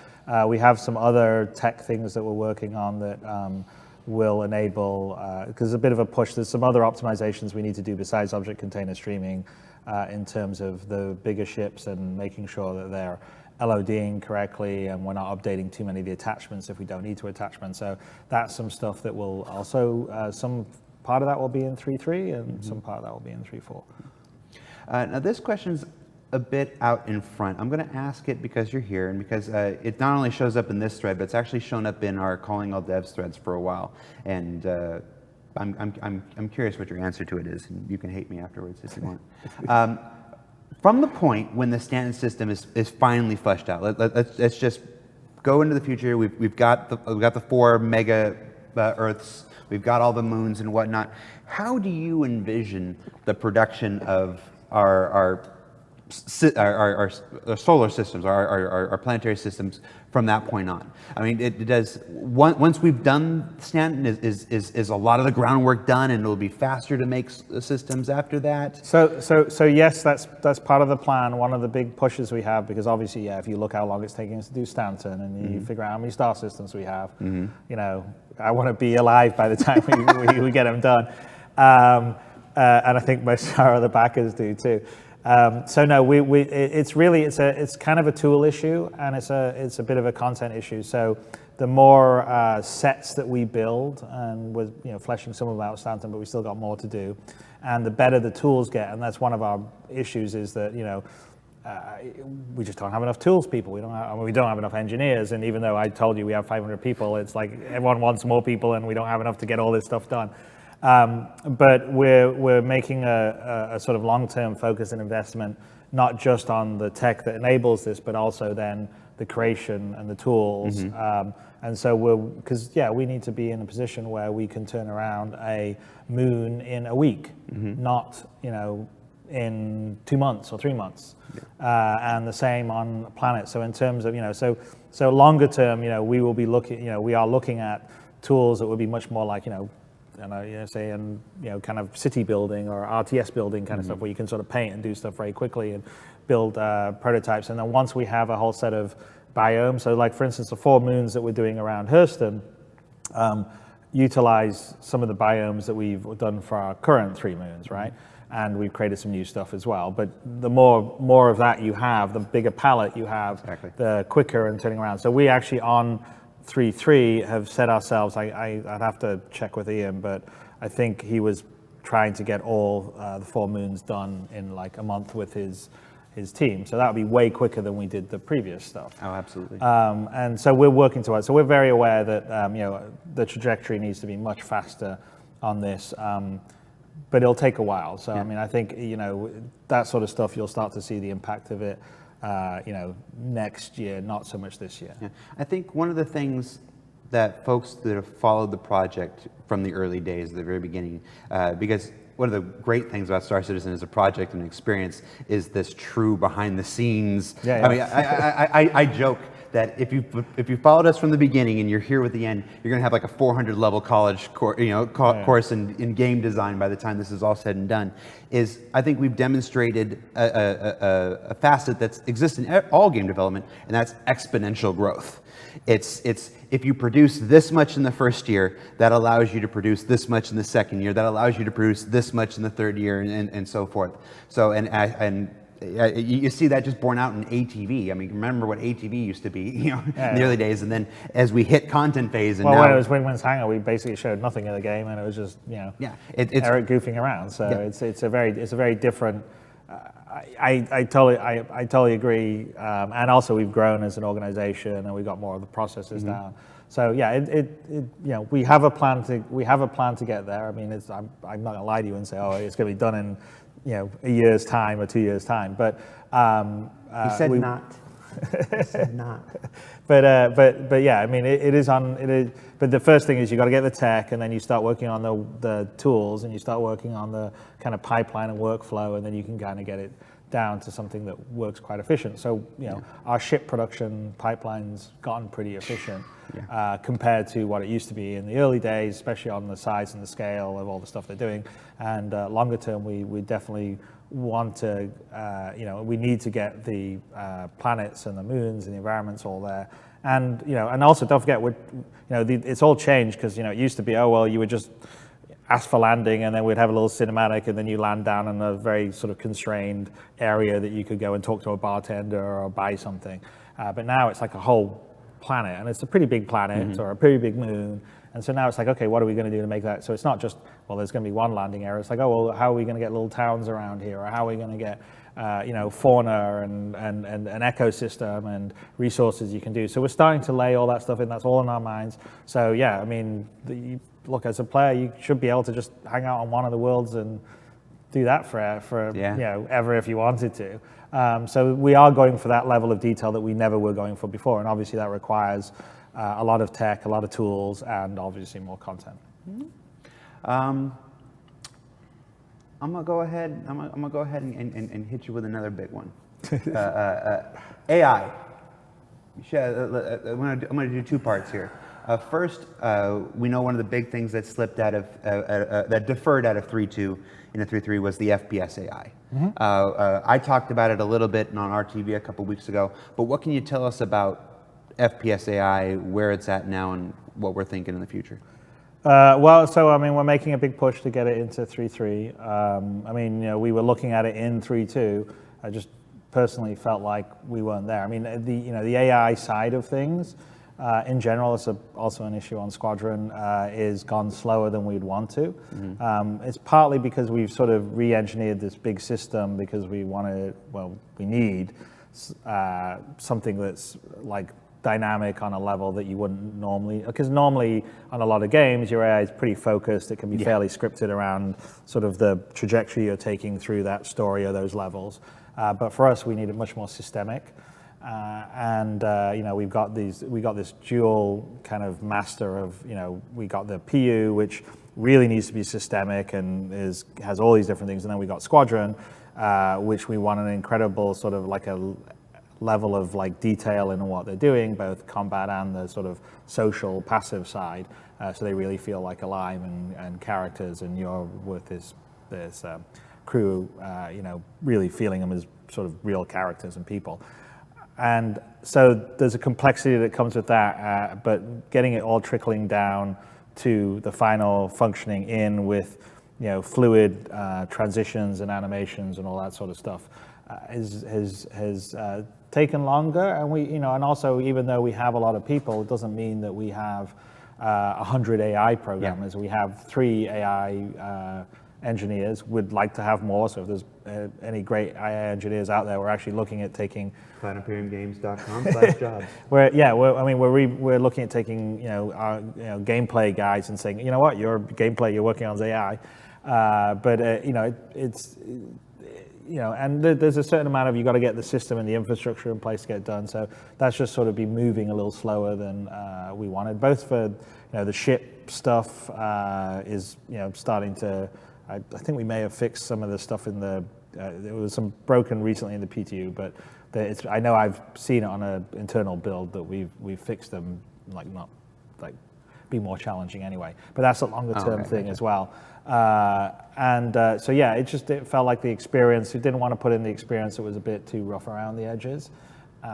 We have some other tech things that we're working on that will enable, because there's a bit of a push. There's some other optimizations we need to do besides object container streaming in terms of the bigger ships and making sure that they're LODing correctly, and we're not updating too many of the attachments if we don't need to attachment. So that's some stuff that will also, some part of that will be in 3.3 and some part of that will be in 3.4. Now this question's a bit out in front. I'm going to ask it because you're here, and because it not only shows up in this thread, but it's actually shown up in our Calling All Devs threads for a while. And I'm curious what your answer to it is, and you can hate me afterwards if you want. From the point when the Stanton system is finally fleshed out, let's just go into the future. We've got the 4 mega Earths. We've got all the moons and whatnot. How do you envision the production of our solar systems, our planetary systems from that point on? I mean, it does. Once we've done Stanton, is a lot of the groundwork done, and it'll be faster to make systems after that? So yes, that's part of the plan. One of the big pushes we have, because obviously, if you look how long it's taking us to do Stanton, and you figure out how many star systems we have, I want to be alive by the time we get them done. And I think most of our other backers do too. So no, it's kind of a tool issue, and it's a bit of a content issue. So the more sets that we build, and we're fleshing some of out Stanton, but we still got more to do, and the better the tools get. And that's one of our issues, is that we just don't have enough tools people. We don't have enough engineers. And even though I told you we have 500 people, it's like everyone wants more people, and we don't have enough to get all this stuff done. But we're making a sort of long-term focus and investment, not just on the tech that enables this, but also then the creation and the tools. And so we need to be in a position where we can turn around a moon in a week, not in 2 months or 3 months. And the same on planet. So in terms of so longer term, we will be looking. We are looking at tools that would be much more like say in kind of city building or RTS building kind of stuff, where you can sort of paint and do stuff very quickly and build prototypes. And then once we have a whole set of biomes, so like for instance the 4 moons that we're doing around Hurston, utilize some of the biomes that we've done for our current 3 moons, right? And we've created some new stuff as well. But the more of that you have, the bigger palette you have, the quicker in turning around. So we actually on 3.3 have set ourselves, I'd have to check with Ian, but I think he was trying to get all the 4 moons done in like a month with his team. So that would be way quicker than we did the previous stuff. Oh, absolutely. And so we're working towards. So we're very aware that the trajectory needs to be much faster on this, but it'll take a while. So I mean, I think that sort of stuff you'll start to see the impact of it, next year, not so much this year. Yeah. I think one of the things that folks that have followed the project from the early days, the very beginning, because one of the great things about Star Citizen as a project and experience is this true behind the scenes. Yeah. I mean, I joke that if you followed us from the beginning and you're here with the end, you're going to have like a 400 level college course in game design by the time this is all said and done. I think we've demonstrated a facet that exists in all game development, and that's exponential growth. It's if you produce this much in the first year, that allows you to produce this much in the second year, that allows you to produce this much in the third year, and so forth. So you see that just borne out in ATV. I mean, remember what ATV used to be, in the early days, and then as we hit content phase, and now, when it was Wing-Wing's Hangar, we basically showed nothing of the game, and it was just it's Eric goofing around. So it's a very different. I totally agree, and also we've grown as an organization, and we got more of the processes down. So we have a plan to get there. I mean, I'm not gonna lie to you and say, oh, it's gonna be done in a year's time or 2 years' time, but he said not. He said not. But yeah, I mean, it is. But the first thing is you got to get the tech, and then you start working on the tools, and you start working on the kind of pipeline and workflow, and then you can kind of get it down to something that works quite efficient. So our ship production pipeline's gotten pretty efficient compared to what it used to be in the early days, especially on the size and the scale of all the stuff they're doing. And longer term, we definitely want to, we need to get the planets and the moons and the environments all there. And and also don't forget, it's all changed, because it used to be, oh well, you would just ask for landing, and then we'd have a little cinematic, and then you land down in a very sort of constrained area that you could go and talk to a bartender or buy something. But now it's like a whole planet, and it's a pretty big planet or a pretty big moon. And so now it's like, okay, what are we going to do to make that? So it's not just, well, there's going to be one landing area. It's like, oh, well, how are we going to get little towns around here? Or how are we going to get, fauna and an ecosystem and resources you can do? So we're starting to lay all that stuff in. That's all in our minds. So yeah, I mean, look, as a player, you should be able to just hang out on one of the worlds and do that for ever if you wanted to. So we are going for that level of detail that we never were going for before, and obviously that requires a lot of tech, a lot of tools, and obviously more content. I'm gonna go ahead. I'm gonna go ahead and hit you with another big one. AI. I'm gonna do 2 parts here. First, we know one of the big things that slipped out of that deferred out of 3.2 into 3.3 was the FPS AI. I talked about it a little bit on RTV a couple weeks ago, but what can you tell us about FPS AI, where it's at now, and what we're thinking in the future? So I mean, we're making a big push to get it into 3.3. I mean, we were looking at it in 3.2. I just personally felt like we weren't there. I mean, the AI side of things, in general, it's also an issue on Squadron, is gone slower than we'd want to. It's partly because we've sort of re-engineered this big system because we need something that's like dynamic on a level that you wouldn't normally, because normally on a lot of games your AI is pretty focused. It can be fairly scripted around sort of the trajectory you're taking through that story or those levels. But for us, we need it much more systemic. We've got this dual kind of master of, we got the PU, which really needs to be systemic and has all these different things, and then we got Squadron, which we want an incredible sort of like a level of like detail in what they're doing, both combat and the sort of social passive side, so they really feel like alive and characters, and you're with this crew, really feeling them as sort of real characters and people. And so there's a complexity that comes with that, but getting it all trickling down to the final functioning in with, fluid transitions and animations and all that sort of stuff has taken longer. And and also, even though we have a lot of people, it doesn't mean that we have 100 AI programmers. We have 3 AI engineers. We'd like to have more. So if there's any great AI engineers out there, we're actually looking at taking planetariumgames.com/jobs. We're looking at taking our gameplay guys and saying, you know what, your gameplay you're working on is AI, it's and there's a certain amount of, you got to get the system and the infrastructure in place to get it done. So that's just sort of been moving a little slower than we wanted. Both for the ship stuff is starting to. I think we may have fixed some of the stuff in the. There was some broken recently in the PTU, but I know I've seen it on an internal build that we've fixed them, not be more challenging anyway. But that's a longer term thing as well. It felt like the experience. We didn't want to put in the experience that was a bit too rough around the edges.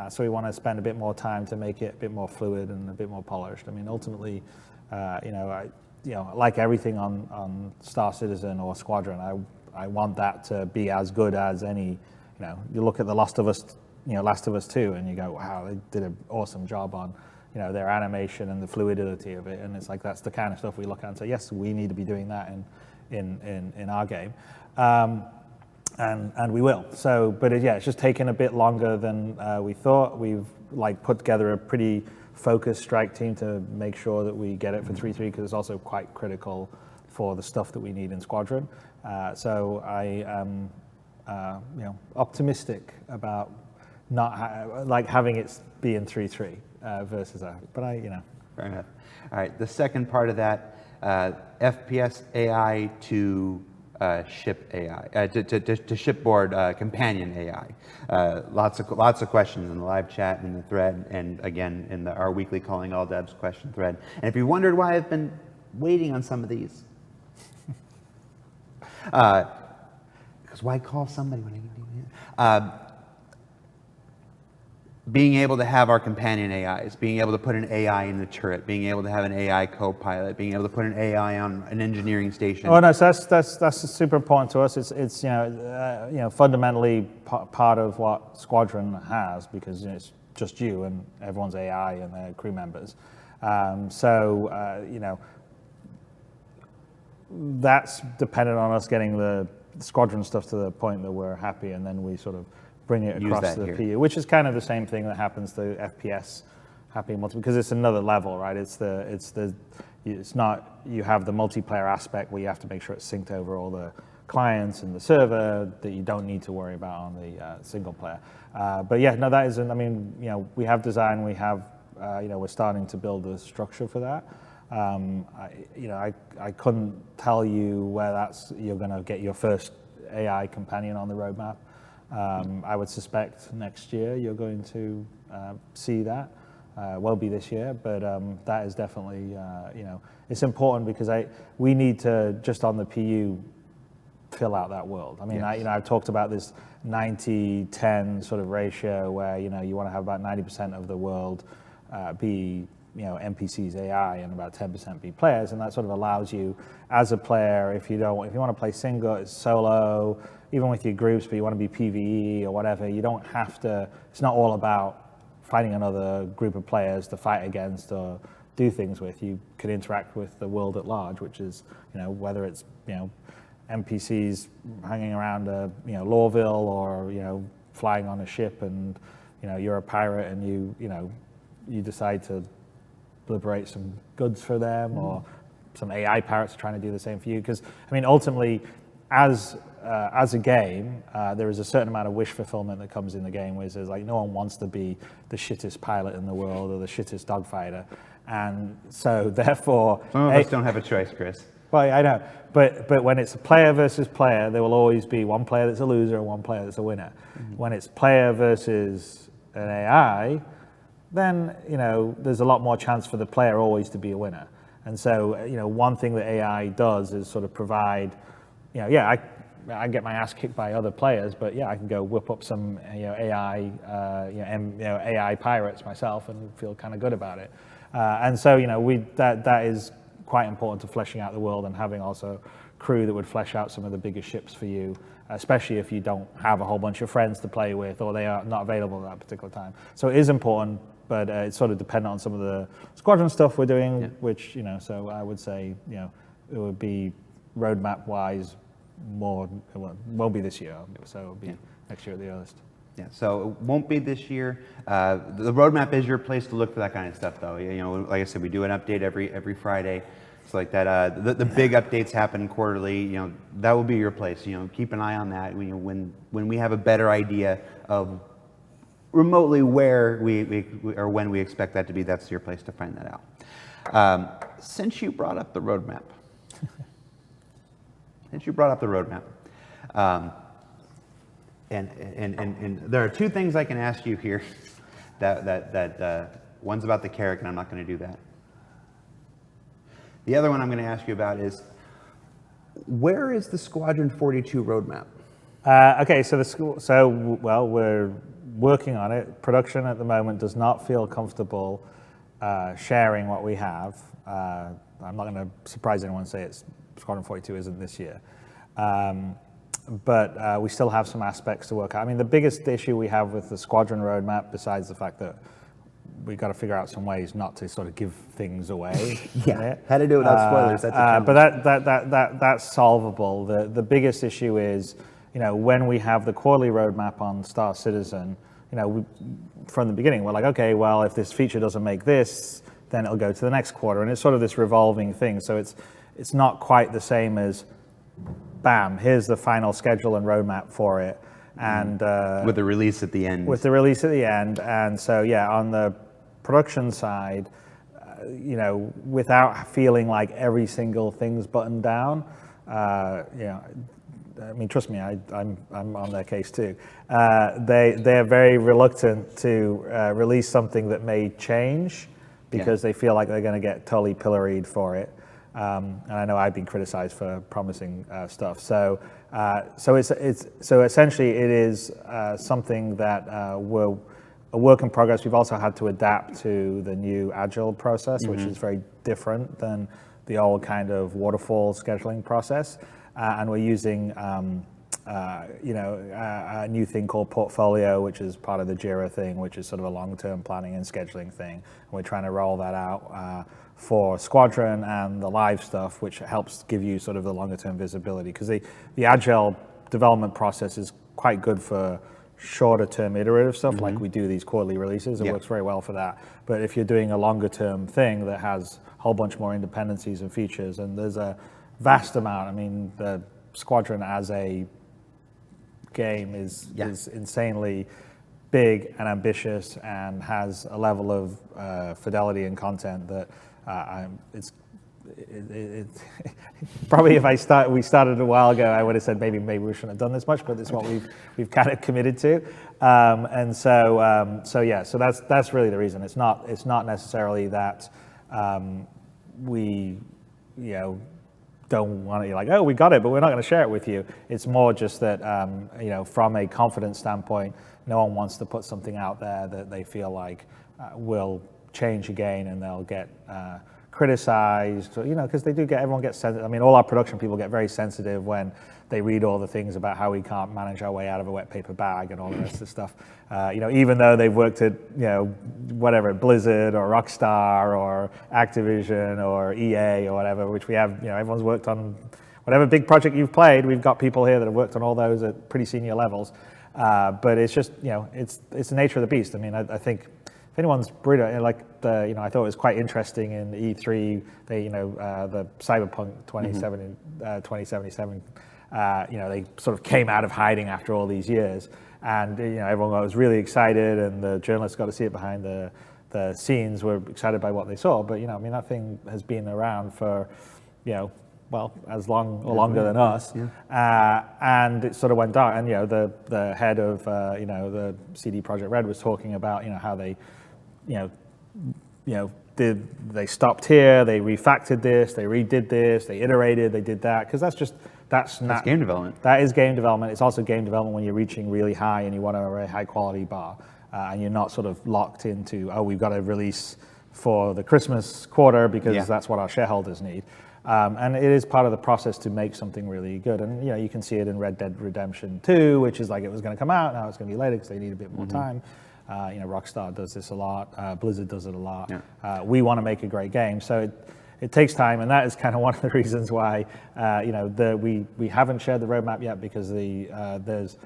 So we want to spend a bit more time to make it a bit more fluid and a bit more polished. I mean, ultimately, like everything on Star Citizen or Squadron, I want that to be as good as any. You look at the Last of Us 2, and you go, wow, they did an awesome job on their animation and the fluidity of it, and it's like that's the kind of stuff we look at and say, yes, we need to be doing that in our game, and we will. So, but it's just taken a bit longer than we thought. We've put together a pretty focused strike team to make sure that we get it for 3.3, because it's also quite critical for the stuff that we need in Squadron. So I am optimistic about not having it be in 3.3 versus that. But Fair enough. All right, the second part of that, FPS AI to ship AI, to shipboard companion AI. Lots of questions in the live chat and in the thread, and again in our weekly Calling All Devs question thread. And if you wondered why I've been waiting on some of these, because why call somebody when I can do it? Being able to have our companion AIs, being able to put an AI in the turret, being able to have an AI co-pilot, being able to put an AI on an engineering station. Oh no, so that's super important to us. It's fundamentally part of what Squadron has, because it's just you and everyone's AI and their crew members. That's dependent on us getting the Squadron stuff to the point that we're happy, and then we sort of bring it across to the PU, which is kind of the same thing that happens to FPS happening because it's another level, right? It's not, you have the multiplayer aspect where you have to make sure it's synced over all the clients and the server that you don't need to worry about on the single player. That isn't. We have design, we have, we're starting to build a structure for that. I couldn't tell you where you're going to get your first AI companion on the roadmap. I would suspect next year you're going to see that. Won't be this year, but that is definitely, it's important because we need to, just on the PU, fill out that world. I mean, yes. I've talked about this 90-10 sort of ratio where, you want to have about 90% of the world be NPCs AI and about 10% be players, and that sort of allows you as a player, if you want to play single, solo, even with your groups, but you want to be PvE or whatever, you don't have to. It's not all about finding another group of players to fight against or do things with. You can interact with the world at large, which is whether it's NPCs hanging around Lorville, or flying on a ship and you're a pirate and you decide to liberate some goods for them, or some AI pirates are trying to do the same for you. Because ultimately, as a game, there is a certain amount of wish fulfillment that comes in the game, where there's no one wants to be the shittest pilot in the world or the shittest dogfighter, and so therefore some of us don't have a choice, Chris. Well, I know, but when it's a player versus player, there will always be one player that's a loser and one player that's a winner. Mm-hmm. When it's player versus an AI, then there's a lot more chance for the player always to be a winner. And so one thing that AI does is sort of provide, I get my ass kicked by other players, but I can go whip up some AI AI pirates myself and feel kind of good about it. And so that is quite important to fleshing out the world, and having also crew that would flesh out some of the bigger ships for you, especially if you don't have a whole bunch of friends to play with, or they are not available at that particular time. So it is important, but it's sort of dependent on some of the Squadron stuff we're doing, which, so I would say, it would be roadmap-wise more. It won't be this year, so it'll be next year at the earliest. Yeah, so it won't be this year. The roadmap is your place to look for that kind of stuff, though. You know, like I said, we do an update every Friday. So like that, the big updates happen quarterly. You know, that will be your place. You know, keep an eye on that. When we have a better idea of remotely where we or when we expect that to be, that's your place to find that out. Since you brought up the roadmap, and there are two things I can ask you here. That one's about the carrot, and I'm not going to do that. The other one I'm going to ask you about is, where is the Squadron 42 roadmap? Okay, well, we're working on it. Production at the moment does not feel comfortable sharing what we have. I'm not going to surprise anyone and say Squadron 42 isn't this year. But we still have some aspects to work out. I mean, the biggest issue we have with the Squadron roadmap, besides the fact that we've got to figure out some ways not to sort of give things away. How to do it without spoilers. That's a challenge. But that's solvable. The biggest issue is, you know, when we have the quarterly roadmap on Star Citizen, you know, from the beginning, we're like, okay, well, if this feature doesn't make this, then it'll go to the next quarter, and it's sort of this revolving thing. So it's not quite the same as, bam, here's the final schedule and roadmap for it, and with the release at the end. And so on the production side, you know, without feeling like every single thing's buttoned down, you know, I mean, trust me, I'm on their case too. They're very reluctant to release something that may change because they feel like they're going to get totally pilloried for it. And I know I've been criticized for promising stuff. So essentially, it is something that we're a work in progress. We've also had to adapt to the new Agile process, which is very different than the old kind of waterfall scheduling process. And we're using, you know, a new thing called Portfolio, which is part of the Jira thing, which is sort of a long-term planning and scheduling thing. And we're trying to roll that out for Squadron and the live stuff, which helps give you sort of the longer-term visibility. Because the Agile development process is quite good for shorter-term iterative stuff, like we do these quarterly releases. It works very well for that. But if you're doing a longer-term thing that has a whole bunch more independencies and features, and there's a vast amount. I mean, the Squadron as a game is insanely big and ambitious and has a level of fidelity and content that it's probably if we started a while ago, I would have said maybe we shouldn't have done this much, but it's what we've kind of committed to, and so that's really the reason. It's not necessarily that we, you know, don't want to, you're like, oh, we got it, but we're not going to share it with you. It's more just that, you know, from a confidence standpoint, no one wants to put something out there that they feel like will change again and they'll get criticized, you know, because everyone gets sensitive. I mean, all our production people get very sensitive when they read all the things about how we can't manage our way out of a wet paper bag and all the rest of the stuff. You know, even though they've worked at, you know, whatever, Blizzard or Rockstar or Activision or EA or whatever, which we have, you know, everyone's worked on whatever big project you've played. We've got people here that have worked on all those at pretty senior levels. But it's just, you know, it's the nature of the beast. I mean, I think if anyone's brutal, like you know, I thought it was quite interesting in E3, they, you know, the Cyberpunk 2077, you know, they sort of came out of hiding after all these years, and you know, everyone was really excited, and the journalists got to see it behind the scenes, were excited by what they saw. But you know, I mean, that thing has been around for, you know, well, as long or longer than us, and it sort of went dark. And you know, the head of you know, the CD Projekt Red was talking about, you know, how they, you know, they stopped here, they refactored this, they redid this, they iterated, they did that, because that's game development. That is game development. It's also game development when you're reaching really high and you want a very high quality bar, and you're not sort of locked into, oh, we've got to release for the Christmas quarter because that's what our shareholders need. And it is part of the process to make something really good. And you know, you can see it in Red Dead Redemption 2, which is like, it was going to come out, now it's going to be later because they need a bit more time. You know, Rockstar does this a lot. Blizzard does it a lot. We want to make a great game, so it takes time, and that is kind of one of the reasons why we haven't shared the roadmap yet, because there's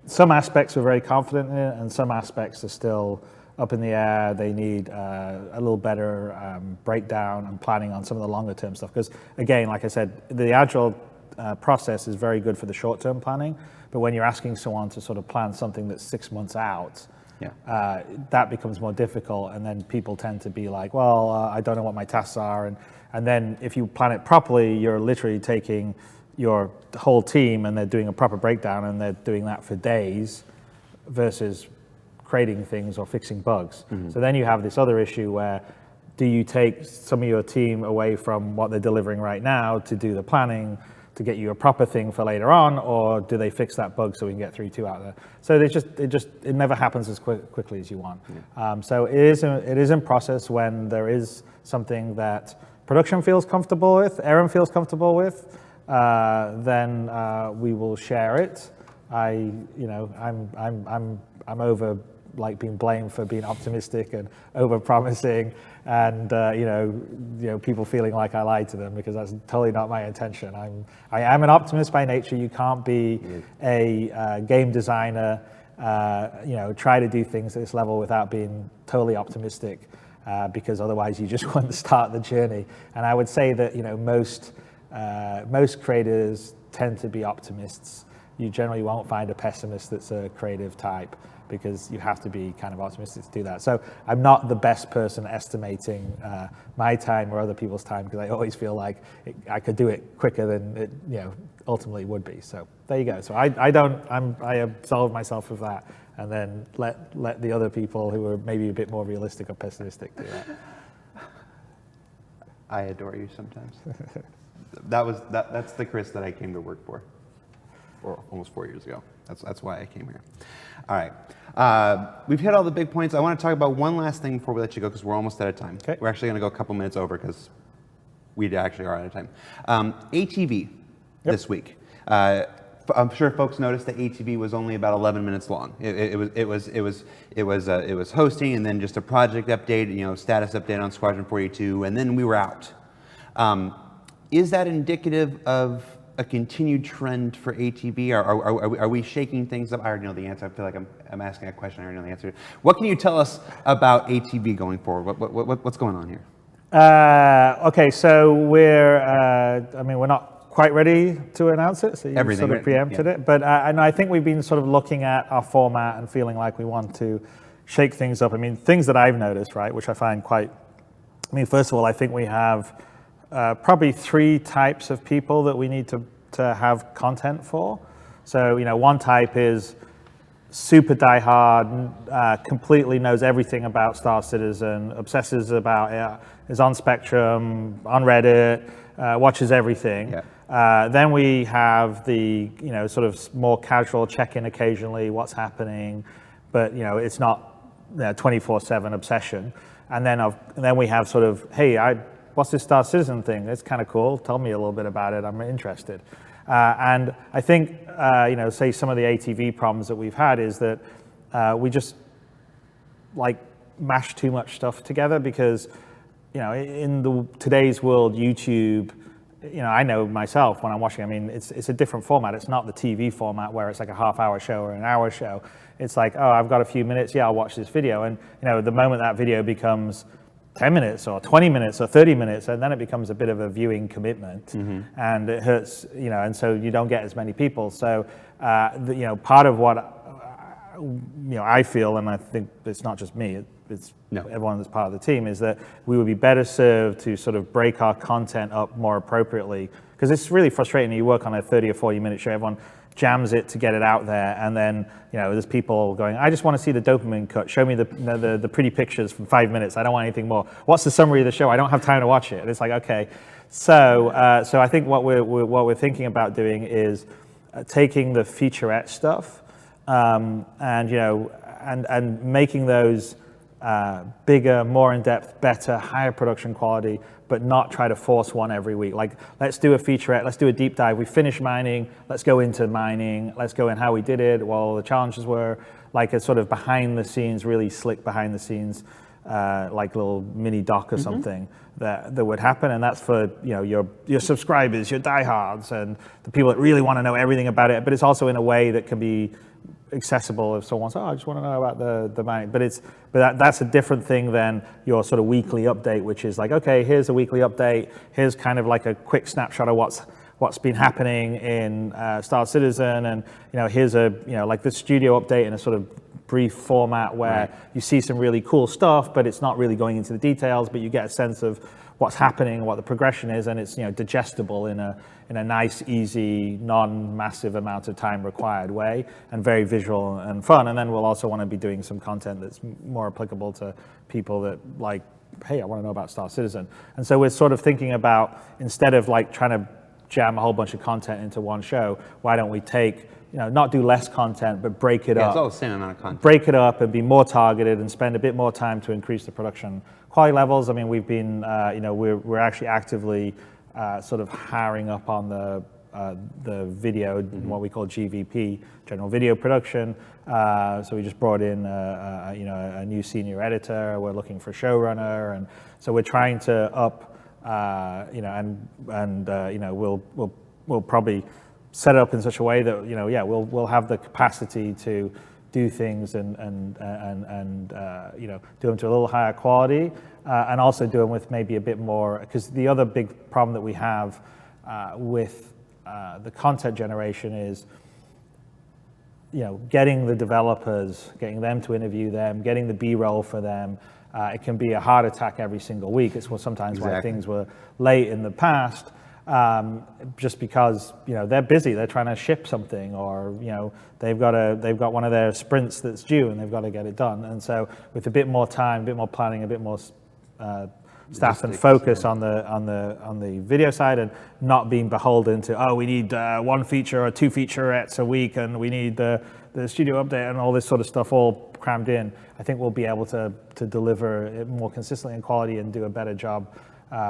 some aspects we're very confident in, and some aspects are still up in the air. They need a little better breakdown and planning on some of the longer term stuff. Because again, like I said, the agile process is very good for the short term planning, but when you're asking someone to sort of plan something that's 6 months out, that becomes more difficult, and then people tend to be like, well, I don't know what my tasks are, and then if you plan it properly, you're literally taking your whole team and they're doing a proper breakdown, and they're doing that for days versus creating things or fixing bugs. So then you have this other issue where, do you take some of your team away from what they're delivering right now to do the planning to get you a proper thing for later on, or do they fix that bug so we can get 3.2 out there? So it never happens as quickly as you want. So it is in process. When there is something that production feels comfortable with, Aaron feels comfortable with, then we will share it. I'm over like being blamed for being optimistic and over promising, and people feeling like I lied to them, because that's totally not my intention. I am an optimist by nature. You can't be a game designer, try to do things at this level without being totally optimistic, because otherwise you just wouldn't start the journey. And I would say that most creators tend to be optimists. You generally won't find a pessimist that's a creative type, because you have to be kind of optimistic to do that. So I'm not the best person estimating my time or other people's time, because I always feel like I could do it quicker than it ultimately would be. So there you go. So I absolve myself of that, and then let the other people who are maybe a bit more realistic or pessimistic do that. I adore you sometimes. That's the Chris that I came to work for almost 4 years ago. That's why I came here. All right. We've hit all the big points. I want to talk about one last thing before we let you go, because we're almost out of time. Okay. We're actually going to go a couple minutes over, because we actually are out of time. ATV this week. I'm sure folks noticed that ATV was only about 11 minutes long. It was hosting, and then just a project update, status update on Squadron 42, and then we were out. Is that indicative of a continued trend for ATV? Are we shaking things up? I already know the answer. I feel like I'm asking a question. I already know the answer. What can you tell us about ATV going forward? What's going on here? Okay, so we're not quite ready to announce it, so you sort of preempted it. But I think we've been sort of looking at our format and feeling like we want to shake things up. I mean, things that I've noticed, right, which I find first of all, I think we have probably 3 types of people that we need to have content for. So, one type is super diehard, completely knows everything about Star Citizen, obsesses about it, is on Spectrum, on Reddit, watches everything. Yeah. Then we have the, sort of more casual check-in occasionally, what's happening, but, it's not 24/7 obsession. And then we have sort of, hey, what's this Star Citizen thing? It's kind of cool. Tell me a little bit about it. I'm interested. And I think, say some of the ATV problems that we've had is that we just mash too much stuff together, because, in today's world, YouTube, I know myself when I'm watching, it's a different format. It's not the TV format where it's like a half-hour show or an hour show. It's like, oh, I've got a few minutes. Yeah, I'll watch this video. And, the moment that video becomes 10 minutes or 20 minutes or 30 minutes, and then it becomes a bit of a viewing commitment, and it hurts, and so you don't get as many people. So, part of what, I feel, and I think it's not just me, it's everyone that's part of the team, is that we would be better served to sort of break our content up more appropriately, because it's really frustrating. You work on a 30 or 40 minute show, everyone jams it to get it out there, and then there's people going, I just want to see the dopamine cut. Show me the pretty pictures from 5 minutes. I don't want anything more. What's the summary of the show? I don't have time to watch it. And it's like, okay, so I think what we're thinking about doing is taking the featurette stuff and making those bigger, more in depth, better, higher production quality, but not try to force one every week. Like, let's do a featurette, let's do a deep dive. We finished mining, let's go into mining, let's go in how we did it, what all the challenges were, like a sort of behind the scenes, really slick behind the scenes like little mini doc or something that would happen, and that's for your subscribers, your diehards, and the people that really want to know everything about it. But it's also in a way that can be accessible if someone says, "Oh, I just want to know about the mining." But that's a different thing than your sort of weekly update, which is like, okay, here's a weekly update. Here's kind of like a quick snapshot of what's been happening in Star Citizen, and here's a like the studio update in a sort of brief format where you see some really cool stuff, but it's not really going into the details, but you get a sense of what's happening, what the progression is, and it's digestible in a nice, easy, non-massive amount of time required way, and very visual and fun. And then we'll also want to be doing some content that's more applicable to people that like, hey, I want to know about Star Citizen. And so we're sort of thinking about, instead of like trying to jam a whole bunch of content into one show, why don't we take, not do less content, but break it up. It's all the same amount of content. Break it up and be more targeted and spend a bit more time to increase the production quality levels. I mean, we've been, we're actually actively sort of hiring up on the video, what we call GVP, general video production. So we just brought in, a new senior editor. We're looking for a showrunner, and so we're trying to up, we'll probably set it up in such a way that we'll have the capacity to do things and do them to a little higher quality, and also do them with maybe a bit more, because the other big problem that we have with the content generation is getting the developers, getting them to interview them, getting the B-roll for them. It can be a heart attack every single week. It's sometimes why things were late in the past, just because they're busy. They're trying to ship something, or they've got one of their sprints that's due, and they've got to get it done. And so with a bit more time, a bit more planning, a bit more staff and focus on the video side, and not being beholden to, we need one feature or two featurettes a week, and we need the studio update and all this sort of stuff all crammed in, I think we'll be able to deliver it more consistently in quality and do a better job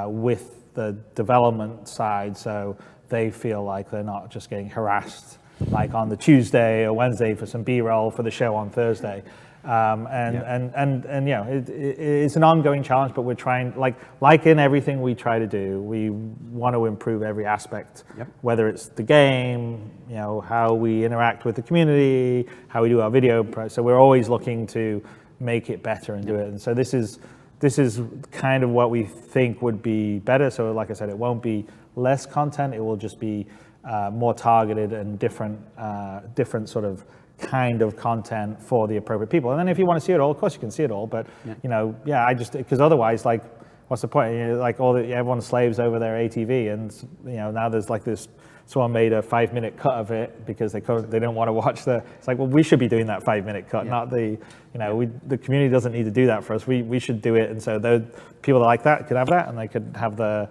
with the development side, so they feel like they're not just getting harassed like on the Tuesday or Wednesday for some B-roll for the show on Thursday. It's an ongoing challenge, but we're trying, like in everything we try to do, we want to improve every aspect, whether it's the game, how we interact with the community, how we do our video. So we're always looking to make it better and do it. And so this is kind of what we think would be better. So like I said, it won't be less content, it will just be more targeted and different sort of kind of content for the appropriate people. And then if you want to see it all, of course you can see it all, but because otherwise, like, what's the point? Everyone slaves over their ATV, and now there's like this, someone made a 5-minute cut of it because they don't want to watch it's like, well, we should be doing that 5-minute cut, not the community doesn't need to do that for us. We should do it. And so the people that like that could have that, and they could have the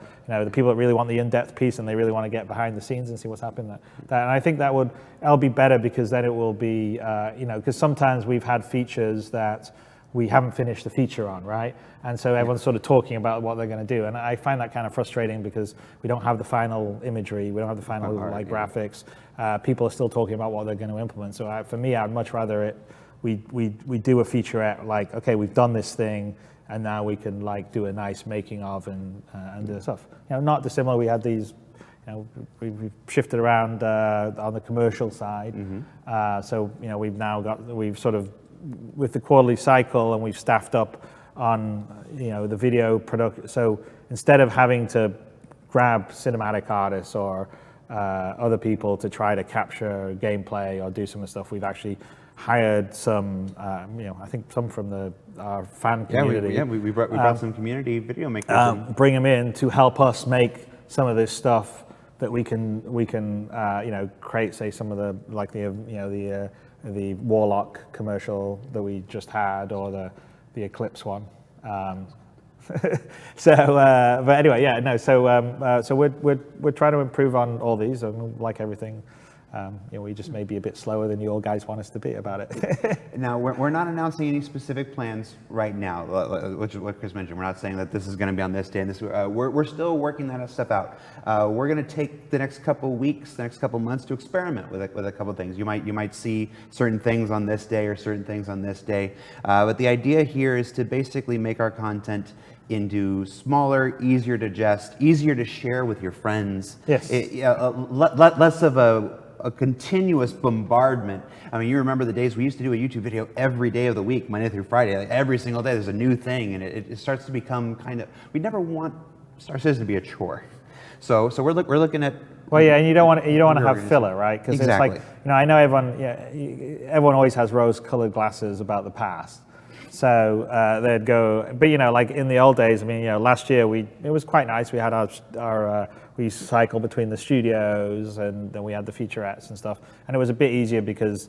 people that really want the in-depth piece and they really want to get behind the scenes and see what's happening there. And I think that'll be better, because then it will be, because sometimes we've had features that we haven't finished the feature on, right? And so everyone's sort of talking about what they're going to do, and I find that kind of frustrating, because we don't have the final imagery, we don't have the final graphics. People are still talking about what they're going to implement. So for me, I'd much rather we do a featurette, like, okay, we've done this thing, and now we can like do a nice making of and do the stuff. Not dissimilar. We had these. We've shifted around on the commercial side. So we've sort of, with the quarterly cycle, and we've staffed up on the video production. So instead of having to grab cinematic artists or other people to try to capture gameplay or do some of the stuff, we've actually hired some, I think some from our fan community. We brought some community video makers. Bring them in to help us make some of this stuff that we can create, say, some of the Warlock commercial that we just had, or the Eclipse one. But anyway, So we're trying to improve on all these, and like everything, We just may be a bit slower than you all guys want us to be about it. Now, we're not announcing any specific plans right now, which is what Chris mentioned. We're not saying that this is going to be on this day and this. We're still working that stuff out. We're going to take the next couple weeks, the next couple months to experiment with a couple things. You might see certain things on this day or certain things on this day. But the idea here is to basically make our content into smaller, easier to digest, easier to share with your friends. Yes. Less of a continuous bombardment. I mean, you remember the days we used to do a YouTube video every day of the week, Monday through Friday. Like every single day there's a new thing, and it starts to become kind of, we never want Star Citizen to be a chore. So we're looking at. Well, yeah, and you don't want to have filler, right? Because exactly. It's like, I know everyone always has rose-colored glasses about the past. So they'd go, but like in the old days, I mean, last year it was quite nice. We had our we cycled between the studios, and then we had the featurettes and stuff, and it was a bit easier because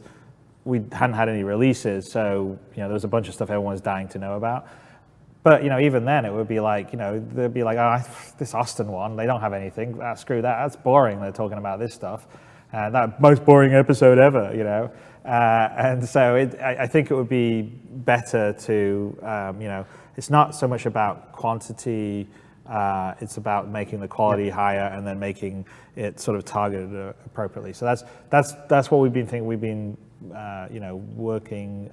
we hadn't had any releases. So there was a bunch of stuff everyone was dying to know about. But even then, it would be like they'd be like, oh, this Austin one, they don't have anything. Screw that. That's boring. They're talking about this stuff. That most boring episode ever. And so I think it would be better to, it's not so much about quantity, it's about making the quality higher and then making it sort of targeted appropriately. So that's what we've been thinking. We've been, working,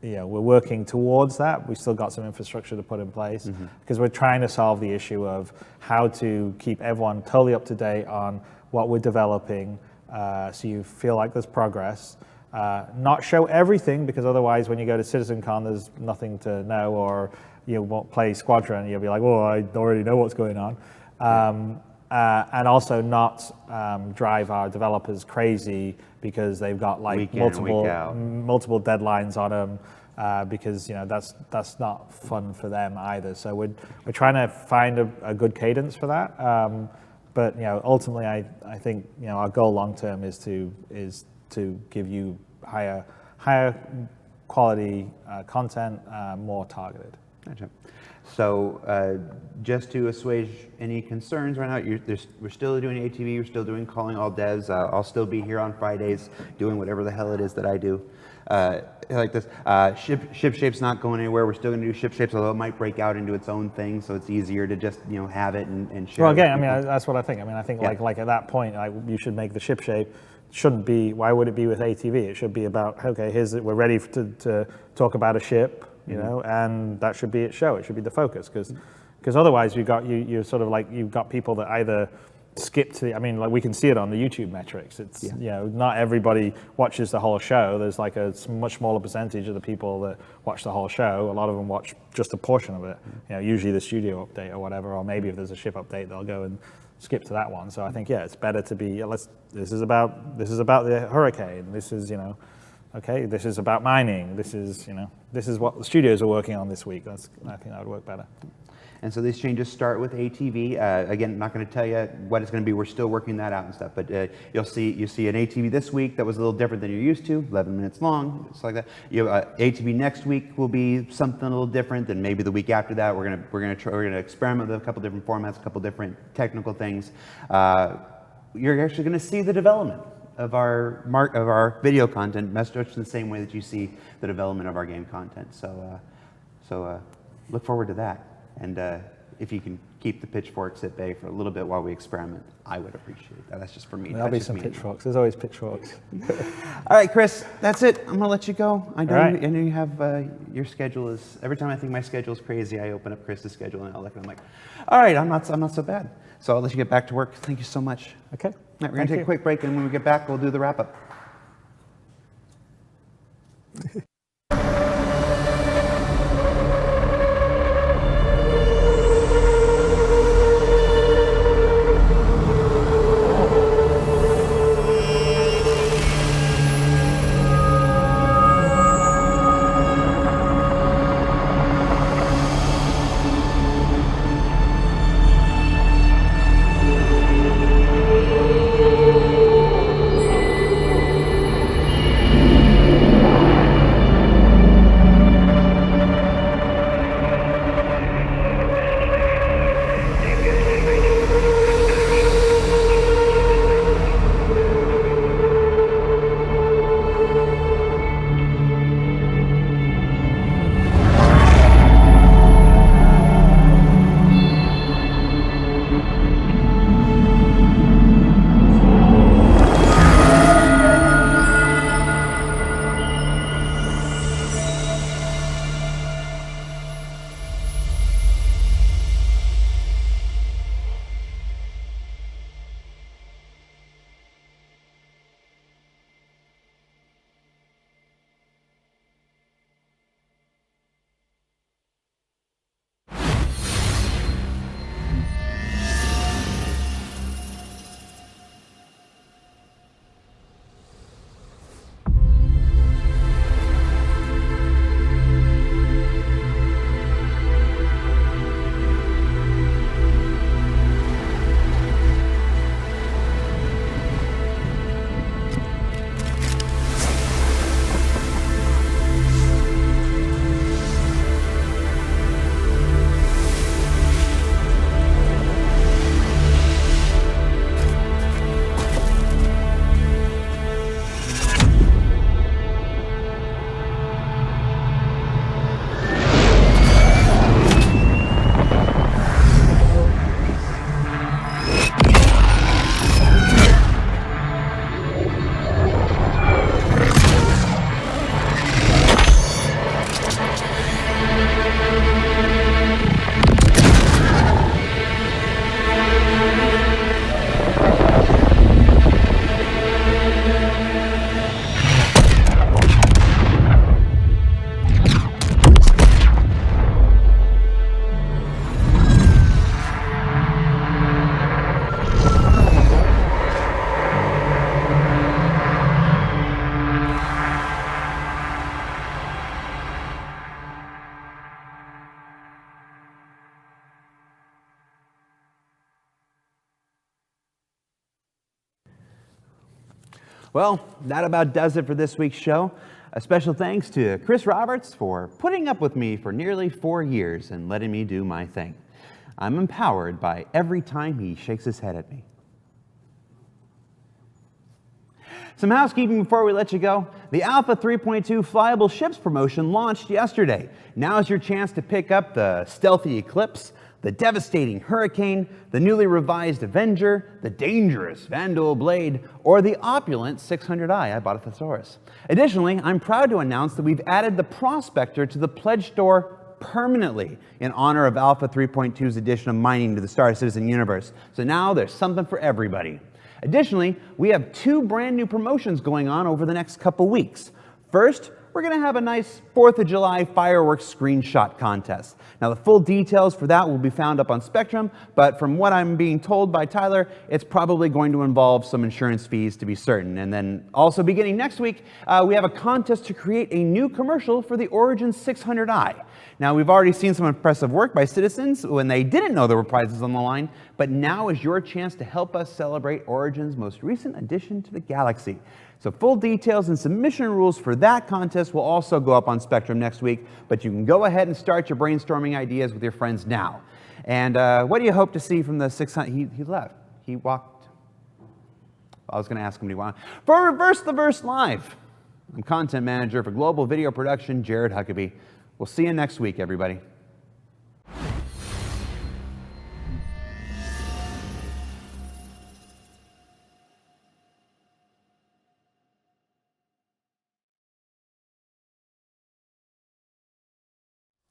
we're working towards that. We've still got some infrastructure to put in place because we're trying to solve the issue of how to keep everyone totally up to date on what we're developing, so you feel like there's progress. Not show everything, because otherwise when you go to CitizenCon there's nothing to know, or you won't play Squadron, you'll be like, oh, I already know what's going on. And also not drive our developers crazy because they've got like multiple deadlines on them, because that's not fun for them either. So we're trying to find a good cadence for that. But ultimately, I think our goal long term is to give you higher quality content, more targeted. Gotcha. So just to assuage any concerns right now, we're still doing ATV, we're still doing Calling All Devs. I'll still be here on Fridays doing whatever the hell it is that I do. Like this, ShipShape's not going anywhere. We're still going to do ShipShapes, although it might break out into its own thing, so it's easier to just have it and share. Well, again, I mean, that's what I think. I mean, I think like at that point, you should make the ShipShape. Shouldn't be. Why would it be with ATV? It should be about, okay, we're ready to talk about a ship, and that should be its show. It should be the focus, because otherwise you're sort of like, you've got people that either skip to. I mean, like we can see it on the YouTube metrics. It's not everybody watches the whole show. There's like a much smaller percentage of the people that watch the whole show. A lot of them watch just a portion of it. Usually the studio update or whatever, or maybe if there's a ship update, they'll go and skip to that one. So I think it's better to be. This is about the hurricane. This is okay. This is about mining. This is what the studios are working on this week. I think that would work better. And so these changes start with ATV. Again, I'm not going to tell you what it's going to be. We're still working that out and stuff. But you see an ATV this week that was a little different than you're used to, 11 minutes long, just like that. ATV next week will be something a little different. Then maybe the week after that, we're going to experiment with a couple different formats, a couple different technical things. You're actually going to see the development of our video content, much in the same way that you see the development of our game content. So look forward to that. And if you can keep the pitchforks at bay for a little bit while we experiment, I would appreciate that. That's just for me. There'll be some pitchforks. There's always pitchforks. All right, Chris, that's it. I'm going to let you go. I know you have your schedule is, every time I think my schedule is crazy, I open up Chris's schedule and I look and I'm like, all right, I'm not so bad. So I'll let you get back to work. Thank you so much. Okay. All right, we're going to take a quick break, and when we get back, we'll do the wrap up. Well, that about does it for this week's show. A special thanks to Chris Roberts for putting up with me for nearly 4 years and letting me do my thing. I'm empowered by every time he shakes his head at me. Some housekeeping before we let you go. The Alpha 3.2 Flyable Ships promotion launched yesterday. Now's your chance to pick up the Stealthy Eclipse, the Devastating Hurricane, the newly revised Avenger, the dangerous Vandal Blade, or the opulent 600i. I bought a thesaurus. Additionally, I'm proud to announce that we've added the Prospector to the Pledge Store permanently in honor of Alpha 3.2's addition of mining to the Star Citizen universe. So now there's something for everybody. Additionally, we have 2 brand new promotions going on over the next couple weeks. First, we're going to have a nice 4th of July fireworks screenshot contest. Now, the full details for that will be found up on Spectrum, but from what I'm being told by Tyler, it's probably going to involve some insurance fees to be certain. And then also beginning next week, we have a contest to create a new commercial for the Origin 600i. Now, we've already seen some impressive work by citizens when they didn't know there were prizes on the line, but now is your chance to help us celebrate Origin's most recent addition to the galaxy. So full details and submission rules for that contest will also go up on Spectrum next week, but you can go ahead and start your brainstorming ideas with your friends now. And what do you hope to see from the 600? He left. He walked. I was going to ask him what he wanted. For Reverse the Verse Live, I'm content manager for global video production, Jared Huckabee. We'll see you next week, everybody.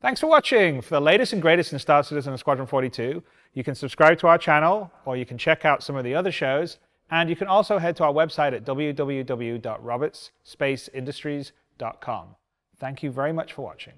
Thanks for watching. For the latest and greatest in Star Citizen and Squadron 42, you can subscribe to our channel, or you can check out some of the other shows, and you can also head to our website at www.robertsspaceindustries.com. Thank you very much for watching.